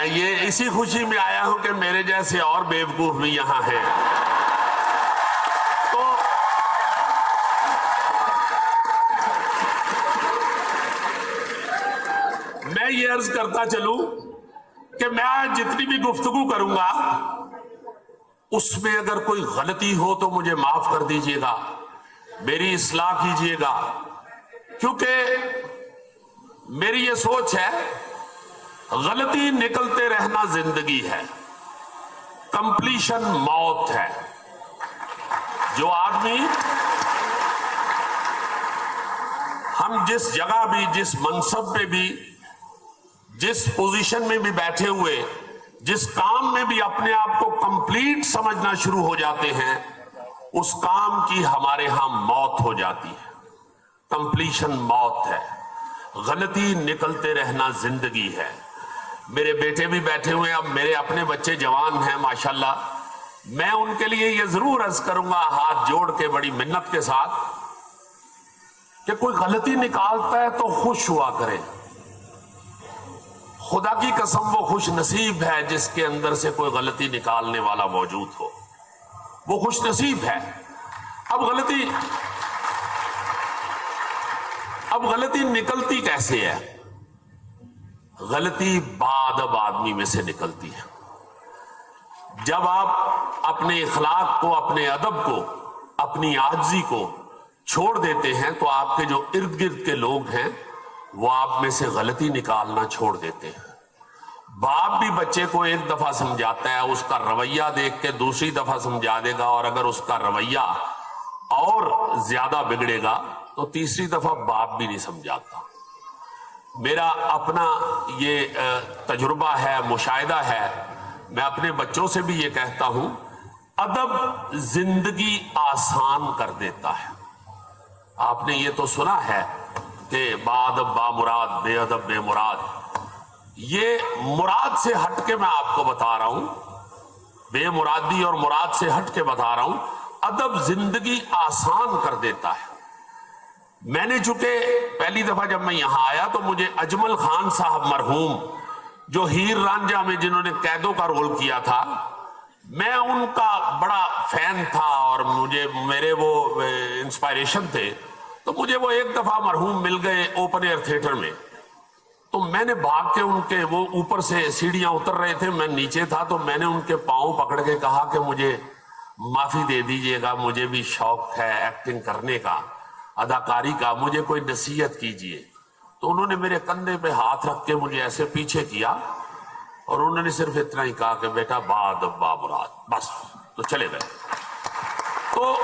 میں یہ اسی خوشی میں آیا ہوں کہ میرے جیسے اور بیوقوف بھی یہاں ہیں. تو میں یہ عرض کرتا چلوں کہ میں آج جتنی بھی گفتگو کروں گا اس میں اگر کوئی غلطی ہو تو مجھے معاف کر دیجئے گا، میری اصلاح کیجئے گا، کیونکہ میری یہ سوچ ہے غلطی نکلتے رہنا زندگی ہے، کمپلیشن موت ہے. جو آدمی ہم جس جگہ بھی، جس منصب پہ بھی، جس پوزیشن میں بھی بیٹھے ہوئے، جس کام میں بھی اپنے آپ کو کمپلیٹ سمجھنا شروع ہو جاتے ہیں، اس کام کی ہمارے ہاں موت ہو جاتی ہے. کمپلیشن موت ہے، غلطی نکلتے رہنا زندگی ہے. میرے بیٹے بھی بیٹھے ہوئے ہیں، اب میرے اپنے بچے جوان ہیں ماشاءاللہ. میں ان کے لیے یہ ضرور عرض کروں گا ہاتھ جوڑ کے بڑی منت کے ساتھ کہ کوئی غلطی نکالتا ہے تو خوش ہوا کرے. خدا کی قسم وہ خوش نصیب ہے جس کے اندر سے کوئی غلطی نکالنے والا موجود ہو، وہ خوش نصیب ہے. اب غلطی نکلتی کیسے ہے؟ غلطی بعد اب آدمی میں سے نکلتی ہے. جب آپ اپنے اخلاق کو، اپنے ادب کو، اپنی عاجزی کو چھوڑ دیتے ہیں تو آپ کے جو ارد گرد کے لوگ ہیں وہ آپ میں سے غلطی نکالنا چھوڑ دیتے ہیں. باپ بھی بچے کو ایک دفعہ سمجھاتا ہے، اس کا رویہ دیکھ کے دوسری دفعہ سمجھا دے گا، اور اگر اس کا رویہ اور زیادہ بگڑے گا تو تیسری دفعہ باپ بھی نہیں سمجھاتا. میرا اپنا یہ تجربہ ہے، مشاہدہ ہے. میں اپنے بچوں سے بھی یہ کہتا ہوں، ادب زندگی آسان کر دیتا ہے. آپ نے یہ تو سنا ہے کہ بادب با مراد، بے ادب بے مراد. یہ مراد سے ہٹ کے میں آپ کو بتا رہا ہوں، بے مرادی اور مراد سے ہٹ کے بتا رہا ہوں، ادب زندگی آسان کر دیتا ہے. میں نے چونکہ پہلی دفعہ جب میں یہاں آیا تو مجھے اجمل خان صاحب مرحوم، جو ہیر رانجھا میں جنہوں نے قیدوں کا رول کیا تھا، میں ان کا بڑا فین تھا اور میرے وہ انسپائریشن تھے. تو مجھے وہ ایک دفعہ مرحوم مل گئے اوپن ایئر تھیٹر میں. تو میں نے بھاگ کے ان کے، وہ اوپر سے سیڑھیاں اتر رہے تھے، میں نیچے تھا، تو میں نے ان کے پاؤں پکڑ کے کہا کہ مجھے معافی دے دیجئے گا، مجھے بھی شوق ہے ایکٹنگ کرنے کا، اداکاری کا، مجھے کوئی نصیحت کیجئے. تو انہوں نے میرے کندھے پہ ہاتھ رکھ کے مجھے ایسے پیچھے کیا اور انہوں نے صرف اتنا ہی کہا کہ بیٹا بادب با مراد، بس. تو چلے گئے. تو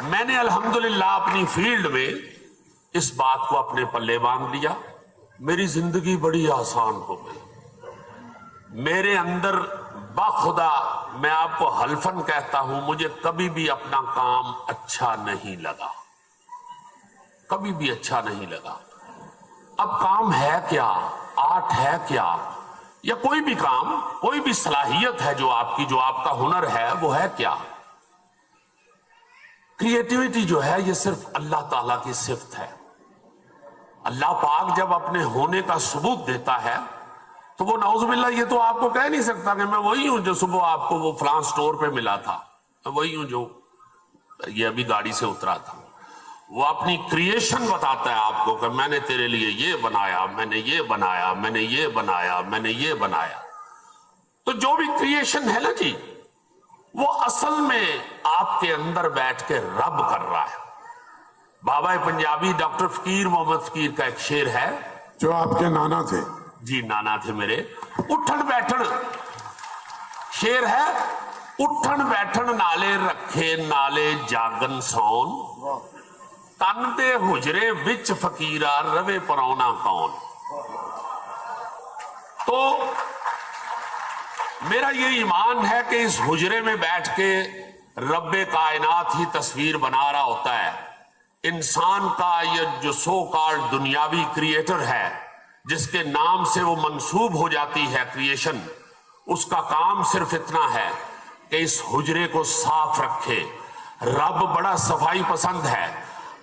میں نے الحمدللہ اپنی فیلڈ میں اس بات کو اپنے پلے باندھ لیا. میری زندگی بڑی آسان ہو گئی. میرے اندر بخدا میں آپ کو حلفاً کہتا ہوں، مجھے کبھی بھی اپنا کام اچھا نہیں لگا، کبھی بھی اچھا نہیں لگا. اب کام ہے کیا، آرٹ ہے کیا، یا کوئی بھی کام، کوئی بھی صلاحیت ہے جو آپ کی، جو آپ کا ہنر ہے، وہ ہے کیا؟ کریٹیوٹی جو ہے یہ صرف اللہ تعالیٰ کی صفت ہے. اللہ پاک جب اپنے ہونے کا ثبوت دیتا ہے تو وہ نعوذ باللہ یہ تو آپ کو کہہ نہیں سکتا کہ میں وہی ہوں جو صبح آپ کو وہ فلاں سٹور پہ ملا تھا، میں وہی ہوں جو یہ ابھی گاڑی سے اترا تھا. وہ اپنی کریشن بتاتا ہے آپ کو کہ میں نے تیرے لیے یہ بنایا، میں نے یہ بنایا، میں نے یہ بنایا، میں نے یہ بنایا. تو جو بھی کریشن ہے نا جی، وہ اصل میں آپ کے اندر بیٹھ کے رب کر رہا ہے. بابا پنجابی ڈاکٹر فقیر محمد فقیر کا ایک شعر ہے، جو آپ کے نانا تھے. جی نانا تھے میرے. اٹھن بیٹھن شعر ہے، اٹھن بیٹھن نالے رکھے نالے جاگن سون، تن دے حجرے وچ فقیرا روے پرونا کون. تو میرا یہ ایمان ہے کہ اس حجرے میں بیٹھ کے رب کائنات ہی تصویر بنا رہا ہوتا ہے. انسان کا یہ جو سو کالڈ دنیاوی کریٹر ہے، جس کے نام سے وہ منسوب ہو جاتی ہے کریشن، اس کا کام صرف اتنا ہے کہ اس حجرے کو صاف رکھے. رب بڑا صفائی پسند ہے،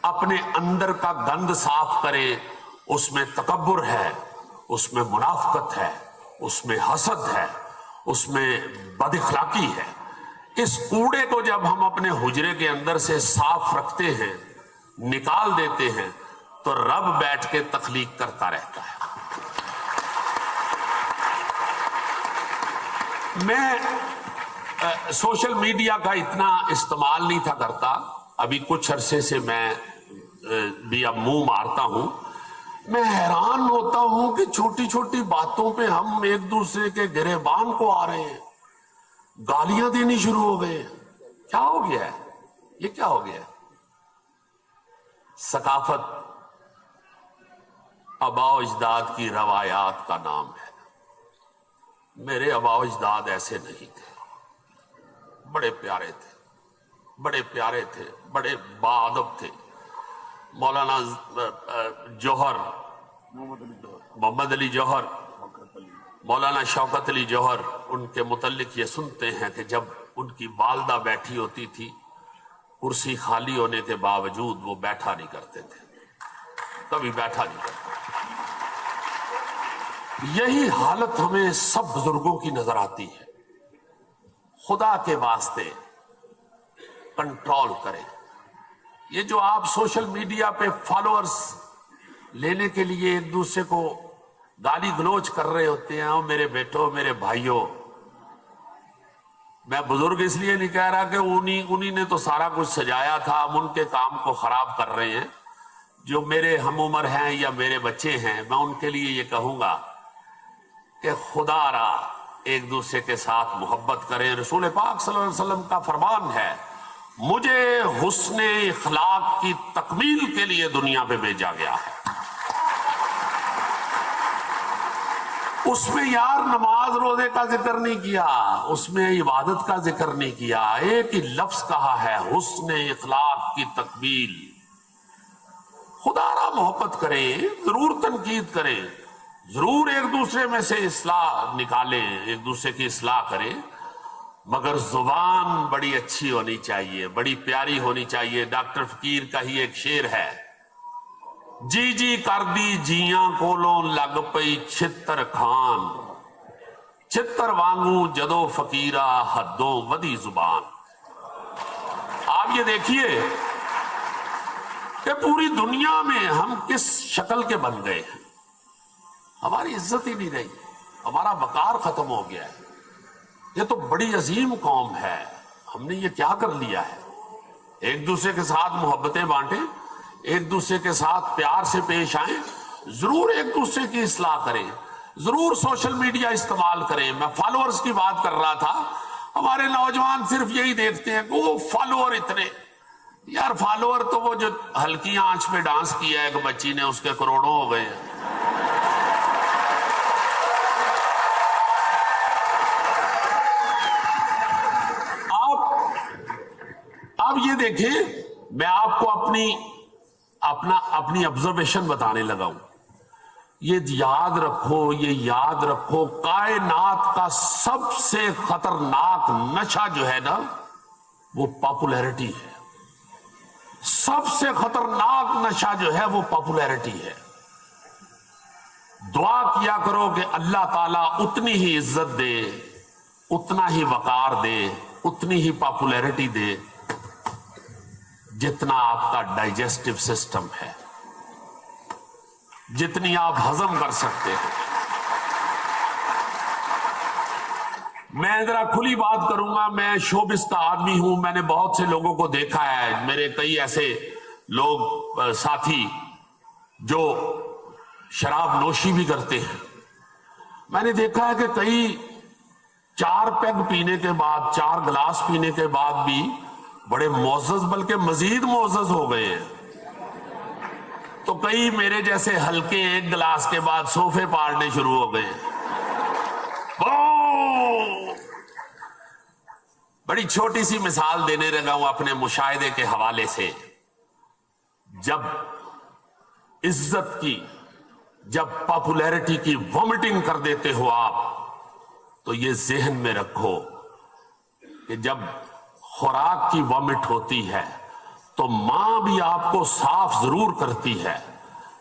اپنے اندر کا گند صاف کرے. اس میں تکبر ہے، اس میں منافقت ہے، اس میں حسد ہے، اس میں بد اخلاقی ہے. اس کوڑے کو جب ہم اپنے حجرے کے اندر سے صاف رکھتے ہیں، نکال دیتے ہیں، تو رب بیٹھ کے تخلیق کرتا رہتا ہے. میں سوشل میڈیا کا اتنا استعمال نہیں تھا کرتا، ابھی کچھ عرصے سے میں بھی اب منہ مارتا ہوں. میں حیران ہوتا ہوں کہ چھوٹی چھوٹی باتوں پہ ہم ایک دوسرے کے گریبان کو آ رہے ہیں، گالیاں دینی شروع ہو گئے. کیا ہو گیا ہے؟ یہ کیا ہو گیا ہے؟ ثقافت آباء و اجداد کی روایات کا نام ہے. میرے آباء و اجداد ایسے نہیں تھے، بڑے پیارے تھے، بڑے پیارے تھے، بڑے باادب تھے. مولانا جوہر، محمد علی جوہر، مولانا شوکت علی جوہر، ان کے متعلق یہ سنتے ہیں کہ جب ان کی والدہ بیٹھی ہوتی تھی، کرسی خالی ہونے کے باوجود وہ بیٹھا نہیں کرتے تھے، کبھی بیٹھا نہیں کرتے. یہی حالت ہمیں سب بزرگوں کی نظر آتی ہے. خدا کے واسطے کنٹرول کریں. یہ جو آپ سوشل میڈیا پہ فالوورز لینے کے لیے ایک دوسرے کو گالی گلوچ کر رہے ہوتے ہیں، میرے بیٹوں، میرے بھائیوں، میں بزرگ اس لیے نہیں کہہ رہا کہ انہی نے تو سارا کچھ سجایا تھا، ہم ان کے کام کو خراب کر رہے ہیں. جو میرے ہم عمر ہیں یا میرے بچے ہیں، میں ان کے لیے یہ کہوں گا کہ خدا را ایک دوسرے کے ساتھ محبت کریں. رسول پاک صلی اللہ علیہ وسلم کا فرمان ہے، مجھے حسن اخلاق کی تکمیل کے لیے دنیا پہ بھیجا گیا ہے. اس میں یار نماز روزے کا ذکر نہیں کیا، اس میں عبادت کا ذکر نہیں کیا، ایک ہی لفظ کہا ہے، حسن اخلاق کی تکمیل. خدا را محبت کریں، ضرور تنقید کریں، ضرور ایک دوسرے میں سے اصلاح نکالیں، ایک دوسرے کی اصلاح کریں، مگر زبان بڑی اچھی ہونی چاہیے، بڑی پیاری ہونی چاہیے. ڈاکٹر فقیر کا ہی ایک شعر ہے، جی جی کر دی جیاں کولوں لگ پئی چھتر کھان، چھتر وانگوں جدو فقیرہ حدوں ودی زبان. آپ یہ دیکھیے کہ پوری دنیا میں ہم کس شکل کے بن گئے ہیں. ہماری عزت ہی نہیں رہی، ہمارا وقار ختم ہو گیا ہے. یہ تو بڑی عظیم قوم ہے، ہم نے یہ کیا کر لیا ہے؟ ایک دوسرے کے ساتھ محبتیں بانٹیں، ایک دوسرے کے ساتھ پیار سے پیش آئیں، ضرور ایک دوسرے کی اصلاح کریں، ضرور سوشل میڈیا استعمال کریں. میں فالوورز کی بات کر رہا تھا. ہمارے نوجوان صرف یہی دیکھتے ہیں کہ وہ فالوور اتنے. یار فالوور تو وہ جو ہلکی آنچ پہ ڈانس کیا ہے ایک بچی نے، اس کے کروڑوں ہو گئے ہیں. اب یہ دیکھیں، میں آپ کو اپنی آبزرویشن بتانے لگا ہوں. یہ یاد رکھو کائنات کا سب سے خطرناک نشہ جو ہے نا، وہ پاپولیرٹی ہے. سب سے خطرناک نشہ جو ہے وہ پاپولیرٹی ہے. دعا کیا کرو کہ اللہ تعالیٰ اتنی ہی عزت دے، اتنا ہی وقار دے، اتنی ہی پاپولیرٹی دے جتنا آپ کا ڈائجسٹو سسٹم ہے، جتنی آپ ہضم کر سکتے ہیں. میں ذرا کھلی بات کروں گا، میں شوبز کا آدمی ہوں. میں نے بہت سے لوگوں کو دیکھا ہے، میرے کئی ایسے لوگ ساتھی جو شراب نوشی بھی کرتے ہیں. میں نے دیکھا ہے کہ کئی 4 پیگ پینے کے بعد، 4 گلاس پینے کے بعد بھی بڑے معزز، بلکہ مزید معزز ہو گئے ہیں. تو کئی میرے جیسے ہلکے 1 گلاس کے بعد صوفے پاڑنے شروع ہو گئے. بڑی چھوٹی سی مثال دینے لگا ہوں اپنے مشاہدے کے حوالے سے. جب عزت کی، جب پاپولیرٹی کی وامٹنگ کر دیتے ہو آپ، تو یہ ذہن میں رکھو کہ جب خوراک کی وامٹ ہوتی ہے تو ماں بھی آپ کو صاف ضرور کرتی ہے،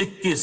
21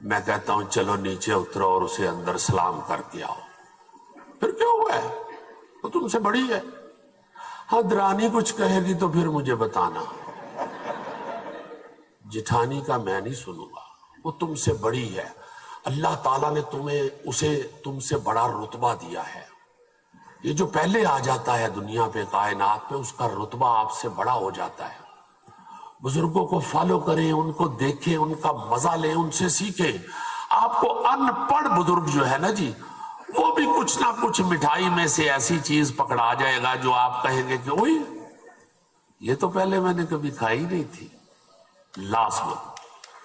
میں کہتا ہوں چلو نیچے اترو اور اسے اندر سلام کر کے آؤ. پھر کیا ہوا ہے؟ وہ تم سے بڑی ہے. ہاں درانی کچھ کہے گی تو پھر مجھے بتانا. جٹھانی کا میں نہیں سنوں گا، وہ تم سے بڑی ہے. اللہ تعالیٰ نے اسے تم سے بڑا رتبہ دیا ہے. یہ جو پہلے آ جاتا ہے دنیا پہ کائنات پہ، اس کا رتبہ آپ سے بڑا ہو جاتا ہے. بزرگوں کو فالو کریں، ان کو دیکھیں، ان کا مزہ لیں، ان سے سیکھیں. آپ کو ان پڑھ بزرگ جو ہے نا جی، وہ بھی کچھ نہ کچھ مٹھائی میں سے ایسی چیز پکڑا جائے گا جو آپ کہیں گے کہ اوئی یہ تو پہلے میں نے کبھی کھائی نہیں تھی.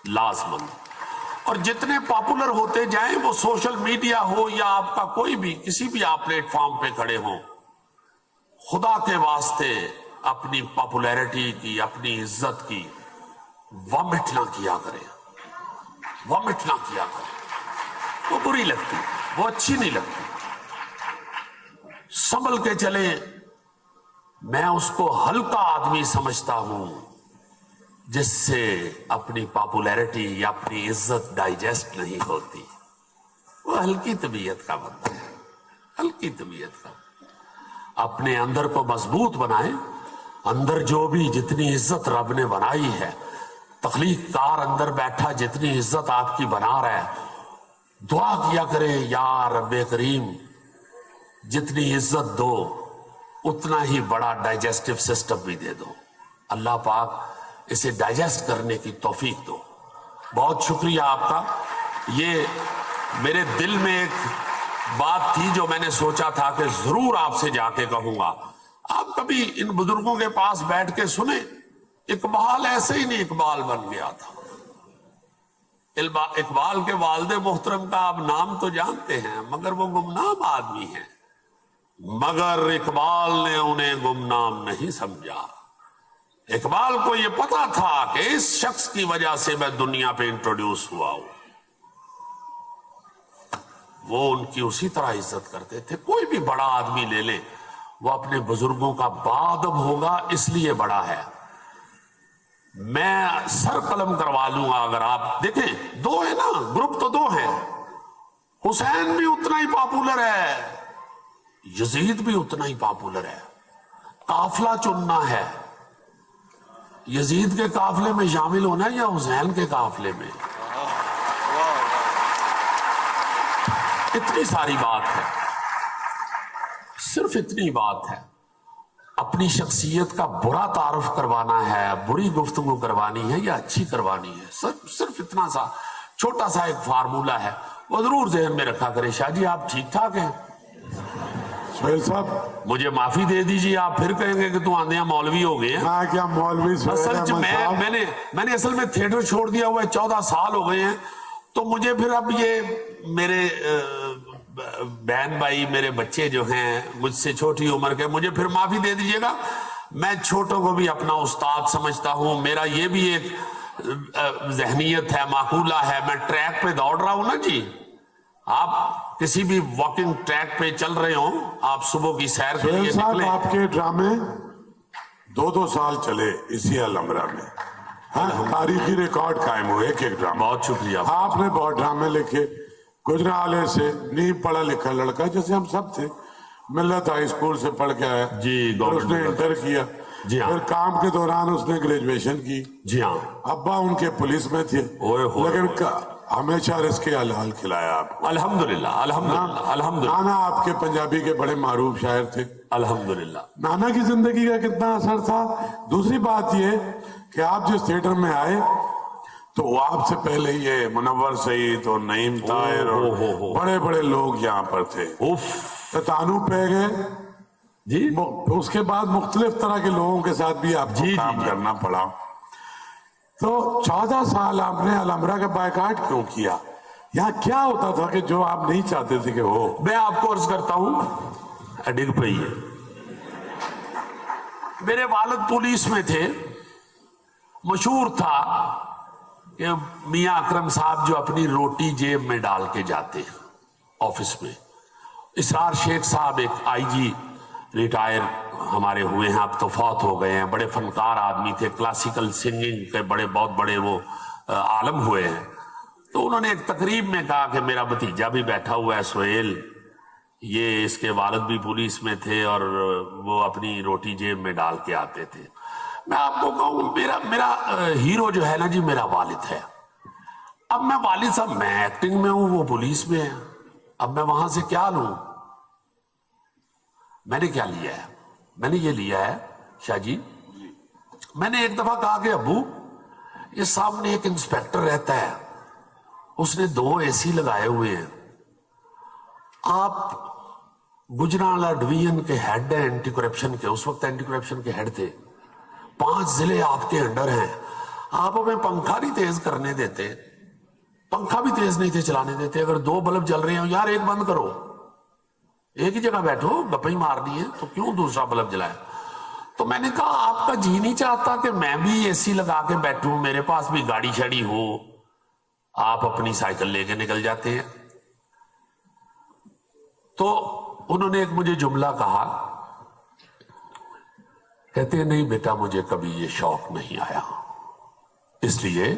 لازمند. اور جتنے پاپولر ہوتے جائیں، وہ سوشل میڈیا ہو یا آپ کا کوئی بھی کسی بھی آپ پلیٹ فارم پہ کھڑے ہوں، خدا کے واسطے اپنی پاپولیرٹی کی، اپنی عزت کی وامٹ نہ کیا کریں. وامٹ نہ کیا کریں. وہ بری لگتی، وہ اچھی نہیں لگتی. سنبھل کے چلے. میں اس کو ہلکا آدمی سمجھتا ہوں جس سے اپنی پاپولیرٹی یا اپنی عزت ڈائجسٹ نہیں ہوتی. وہ ہلکی طبیعت کا بندہ ہے، ہلکی طبیعت کا. اپنے اندر کو مضبوط بنائیں. اندر جو بھی جتنی عزت رب نے بنائی ہے، تخلیق کار اندر بیٹھا جتنی عزت آپ کی بنا رہا ہے، دعا کیا کریں یا رب کریم جتنی عزت دو اتنا ہی بڑا ڈائجسٹو سسٹم بھی دے دو. اللہ پاک اسے ڈائجسٹ کرنے کی توفیق دو. بہت شکریہ آپ کا. یہ میرے دل میں ایک بات تھی جو میں نے سوچا تھا کہ ضرور آپ سے جا کے کہوں گا. آپ کبھی ان بزرگوں کے پاس بیٹھ کے سنیں. اقبال ایسے ہی نہیں اقبال بن گیا تھا. اقبال کے والد محترم کا آپ نام تو جانتے ہیں، مگر وہ گمنام آدمی ہیں. مگر اقبال نے انہیں گمنام نہیں سمجھا. اقبال کو یہ پتا تھا کہ اس شخص کی وجہ سے میں دنیا پہ انٹروڈیوس ہوا ہوں. وہ ان کی اسی طرح عزت کرتے تھے. کوئی بھی بڑا آدمی لے لیں، وہ اپنے بزرگوں کا بادب ہوگا اس لیے بڑا ہے. میں سر قلم کروا لوں گا اگر آپ دیکھیں. دو ہے نا، گروپ تو دو ہیں. حسین بھی اتنا ہی پاپولر ہے، یزید بھی اتنا ہی پاپولر ہے. قافلہ چننا ہے، یزید کے قافلے میں شامل ہونا ہے یا حسین کے قافلے میں. اتنی ساری بات ہے، صرف اتنی بات ہے. اپنی شخصیت کا برا تعارف کروانا ہے، بری گفتگو کروانی ہے یا اچھی کروانی ہے، صرف اتنا سا چھوٹا سا ایک فارمولہ ہے. وہ ضرور ذہن میں رکھا کرے. شاہ جی آپ ٹھیک ٹھاک ہیں؟ سہیل صاحب مجھے معافی دے دیجیے، آپ پھر کہیں گے کہ تو آندھیاں مولوی ہو گئے ہیں. ہاں کیا مولوی اصل میں نے اصل میں تھیٹر چھوڑ دیا ہوا ہے، 14 سال ہو گئے ہیں. تو مجھے پھر اب یہ میرے بہن بھائی، میرے بچے جو ہیں مجھ سے چھوٹی عمر کے، مجھے پھر معافی دے دیجیے گا. میں چھوٹوں کو بھی اپنا استاد سمجھتا ہوں. میرا یہ بھی ایک ذہنیت ہے، معقولہ ہے. میں ٹریک پہ دوڑ رہا ہوں نا جی. آپ کسی بھی واکنگ ٹریک پہ چل رہے ہوں، آپ صبح کی سیر کے لیے سہیل صاحب نکلیں. آپ کے ڈرامے 2 سال چلے اسی الامرا میں. ہاں تاریخی ریکارڈ قائم ہوئے ایک ڈرامہ. بہت شکریہ. آپ نے بہت ڈرامے لکھے. گجرالے سے نہیں پڑھا لکھا لڑکا جیسے ہم سب تھے، ملت ہائی اسکول سے پڑھ کے آیا جی، پھر اس نے انٹر کیا. جی ہاں. پھر کام کے دوران اس نے گریجویشن کی. جی ہاں. ابا ان کے پولیس میں تھے، لیکن ہمیشہ رزق حلال کھلایا آپ کو. الحمدللہ الحمدللہ الحمدللہ. نانا آپ کے پنجابی کے بڑے معروف شاعر تھے. الحمدللہ. نانا کی زندگی کا کتنا اثر تھا. دوسری بات یہ کہ آپ جس تھیٹر میں آئے تو آپ سے پہلے یہ منور سعید اور نعیم طاہر اور بڑے بڑے لوگ یہاں پر تھے. تانو پہ گئے جی. اس کے بعد مختلف طرح کے لوگوں کے ساتھ بھی آپ کو کام کرنا پڑا. تو 14 سال آپ نے الامرا کا بائیکاٹ کیوں کیا؟ یہاں کیا ہوتا تھا کہ جو آپ نہیں چاہتے تھے کہ ہو؟ میں آپ کو عرض کرتا ہوں، ڈگ پئی ہے. میرے والد پولیس میں تھے. مشہور تھا کہ میاں اکرم صاحب جو اپنی روٹی جیب میں ڈال کے جاتے آفس میں. اسرار شیخ صاحب ایک آئی جی ریٹائر ہمارے ہوئے ہیں، اب تو فوت ہو گئے ہیں. بڑے فنکار آدمی تھے، کلاسیکل سنگنگ کے بہت بڑے وہ عالم ہوئے ہیں. تو انہوں نے ایک تقریب میں کہا کہ میرا بھتیجا بھی بیٹھا ہوا ہے سہیل، یہ اس کے والد بھی پولیس میں تھے اور وہ اپنی روٹی جیب میں ڈال کے آتے تھے۔ میں آپ کو کہوں میرا ہیرو جو ہے نا جی میرا والد ہے۔ اب میں والد صاحب میں ایکٹنگ میں ہوں، وہ پولیس میں ہے، اب میں وہاں سے کیا لوں؟ میں نے کیا لیا ہے؟ میں نے یہ لیا ہے شاہ جی، میں نے ایک دفعہ کہا کہ ابو یہ سامنے ایک انسپیکٹر رہتا ہے، اس نے 2 AC لگائے ہوئے ہیں، آپ گجرانوالہ ڈویژن کے ہیڈ ہیں اینٹی کرپشن کے، اس وقت اینٹی کرپشن کے ہیڈ تھے، 5 ضلع آپ کے انڈر ہیں، آپ ہمیں پنکھا نہیں تیز کرنے دیتے، پنکھا بھی تیز نہیں تھے چلانے دیتے، اگر 2 بلب جل رہے ہیں یار ایک بند کرو، ایک ہی جگہ بیٹھو، گپیں مارنی ہے تو کیوں دوسرا بلب جلائے؟ تو میں نے کہا آپ کا جی نہیں چاہتا کہ میں بھی AC لگا کے بیٹھوں، میرے پاس بھی گاڑی شاڑی ہو؟ آپ اپنی سائیکل لے کے نکل جاتے ہیں۔ تو انہوں نے ایک مجھے جملہ کہا، کہتے ہیں نہیں بیٹا مجھے کبھی یہ شوق نہیں آیا، اس لیے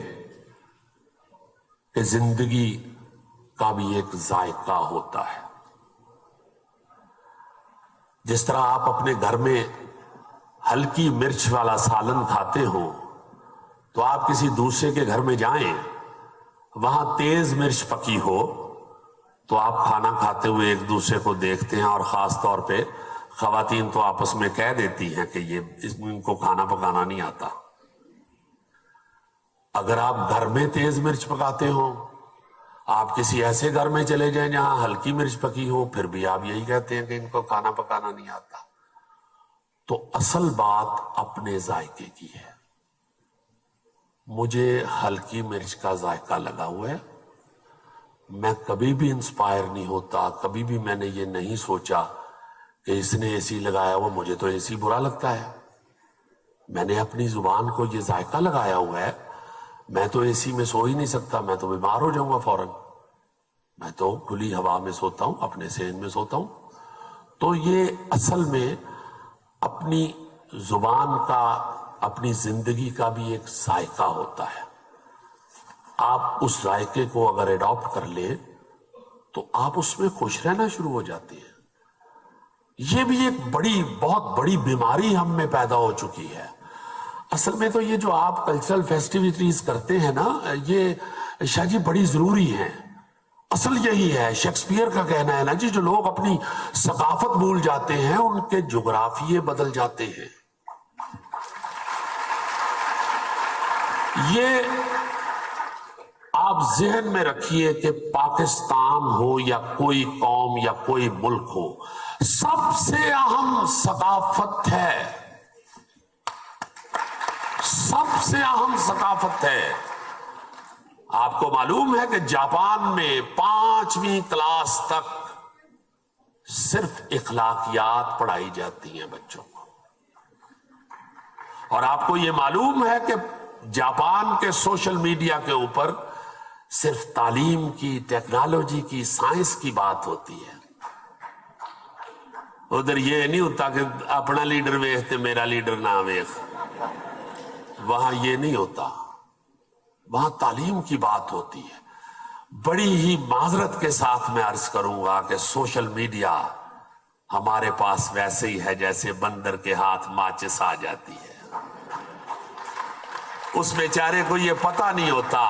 کہ زندگی کا بھی ایک ذائقہ ہوتا ہے۔ جس طرح آپ اپنے گھر میں ہلکی مرچ والا سالن کھاتے ہو تو آپ کسی دوسرے کے گھر میں جائیں، وہاں تیز مرچ پکی ہو تو آپ کھانا کھاتے ہوئے ایک دوسرے کو دیکھتے ہیں، اور خاص طور پہ خواتین تو آپس میں کہہ دیتی ہیں کہ ان کو کھانا پکانا نہیں آتا۔ اگر آپ گھر میں تیز مرچ پکاتے ہو، آپ کسی ایسے گھر میں چلے جائیں جہاں ہلکی مرچ پکی ہو، پھر بھی آپ یہی کہتے ہیں کہ ان کو کھانا پکانا نہیں آتا۔ تو اصل بات اپنے ذائقے کی ہے۔ مجھے ہلکی مرچ کا ذائقہ لگا ہوا ہے، میں کبھی بھی انسپائر نہیں ہوتا، کبھی بھی میں نے یہ نہیں سوچا کہ اس نے AC لگایا ہوا مجھے تو AC برا لگتا ہے۔ میں نے اپنی زبان کو یہ ذائقہ لگایا ہوا ہے، میں تو AC میں سو ہی نہیں سکتا، میں تو بیمار ہو جاؤں گا فوراً، میں تو کھلی ہوا میں سوتا ہوں، اپنے صحن میں سوتا ہوں۔ تو یہ اصل میں اپنی زبان کا، اپنی زندگی کا بھی ایک ذائقہ ہوتا ہے۔ آپ اس ذائقے کو اگر ایڈاپٹ کر لیں تو آپ اس میں خوش رہنا شروع ہو جاتے ہیں۔ یہ بھی ایک بہت بڑی بیماری ہم میں پیدا ہو چکی ہے۔ اصل میں تو یہ جو آپ کلچرل فیسٹیوٹیز کرتے ہیں نا، یہ شاہ جی بڑی ضروری ہیں۔ اصل یہی ہے، شیکسپیئر کا کہنا ہے نا جی، جو لوگ اپنی ثقافت بھول جاتے ہیں ان کے جغرافیے بدل جاتے ہیں۔ یہ آپ ذہن میں رکھیے کہ پاکستان ہو یا کوئی قوم یا کوئی ملک ہو، سب سے اہم ثقافت ہے، سب سے اہم ثقافت ہے۔ آپ کو معلوم ہے کہ جاپان میں 5ویں کلاس تک صرف اخلاقیات پڑھائی جاتی ہیں بچوں کو، اور آپ کو یہ معلوم ہے کہ جاپان کے سوشل میڈیا کے اوپر صرف تعلیم کی، ٹیکنالوجی کی، سائنس کی بات ہوتی ہے۔ ادھر یہ نہیں ہوتا کہ اپنا لیڈر ویختے میرا لیڈر نہ ویخ، وہاں یہ نہیں ہوتا، وہاں تعلیم کی بات ہوتی ہے۔ بڑی ہی معذرت کے ساتھ میں عرض کروں گا کہ سوشل میڈیا ہمارے پاس ویسے ہی ہے جیسے بندر کے ہاتھ ماچس آ جاتی ہے۔ اس بیچارے کو یہ پتہ نہیں ہوتا،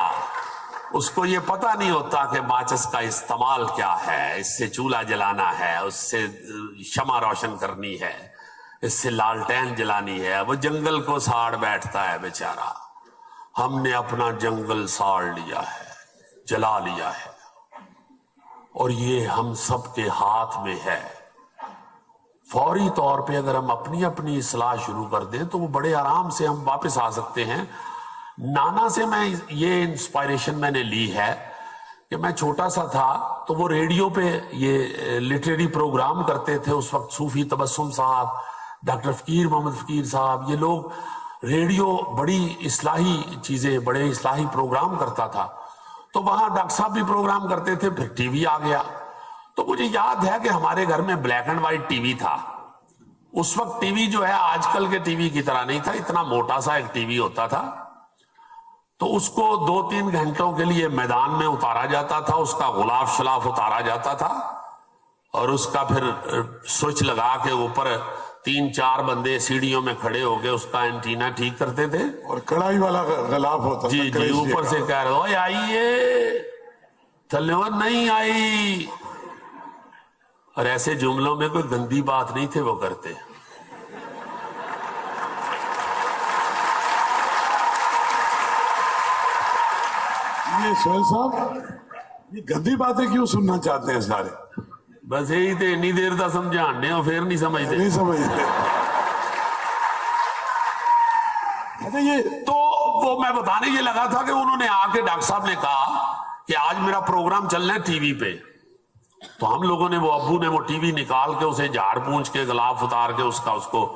اس کو یہ پتہ نہیں ہوتا کہ ماچس کا استعمال کیا ہے، اس سے چولہا جلانا ہے، اس سے شمع روشن کرنی ہے، اس سے لالٹین جلانی ہے، وہ جنگل کو ساڑ بیٹھتا ہے بیچارہ۔ ہم نے اپنا جنگل ساڑ لیا ہے، جلا لیا ہے، اور یہ ہم سب کے ہاتھ میں ہے۔ فوری طور پہ اگر ہم اپنی اصلاح شروع کر دیں تو وہ بڑے آرام سے ہم واپس آ سکتے ہیں۔ نانا سے میں یہ انسپائریشن میں نے لی ہے کہ میں چھوٹا سا تھا تو وہ ریڈیو پہ یہ لٹریری پروگرام کرتے تھے، اس وقت صوفی تبسم صاحب، ڈاکٹر فقیر محمد فقیر صاحب، یہ لوگ ریڈیو بڑی اصلاحی چیزیں، بڑے اصلاحی پروگرام کرتا تھا، تو وہاں ڈاکٹر صاحب بھی پروگرام کرتے تھے، پھر ٹی وی آ گیا۔ تو مجھے یاد ہے کہ ہمارے گھر میں black and white T V تھا۔ اس وقت ٹی وی جو ہے آج کل کے ٹی وی کی طرح نہیں تھا، اتنا موٹا سا ایک ٹی وی ہوتا تھا۔ تو اس کو 2-3 گھنٹوں کے لیے میدان میں اتارا جاتا تھا، اس کا غلاف شلاف اتارا جاتا تھا، اور اس کا پھر سوئچ لگا کے اوپر 3-4 بندے سیڑھیوں میں کھڑے ہو کے اس کا اینٹینا ٹھیک کرتے تھے. اور کڑائی والا غلاف ہوتا تھا. جی اوپر سے کہہ رہے ہو آئیے تھلے، نہیں آئی. اور ایسے جملوں میں کوئی گندی بات نہیں تھے وہ کرتے. یہ سہیل صاحب یہ گندی باتیں کیوں سننا چاہتے ہیں سارے؟ بس یہی تو اتنی دیر تک سمجھانے ہو، پھر نہیں سمجھتے. نہیں سمجھتے. اچھا یہ تو وہ میں بتانے یہ لگا تھا کہ انہوں نے آ کے ڈاکٹر صاحب نے کہا کہ آج میرا پروگرام چلنا ہے ٹی وی پہ. تو ہم لوگوں نے وہ ابو نے وہ ٹی وی نکال کے اسے جھاڑ پونچھ کے غلاف اتار کے اس کو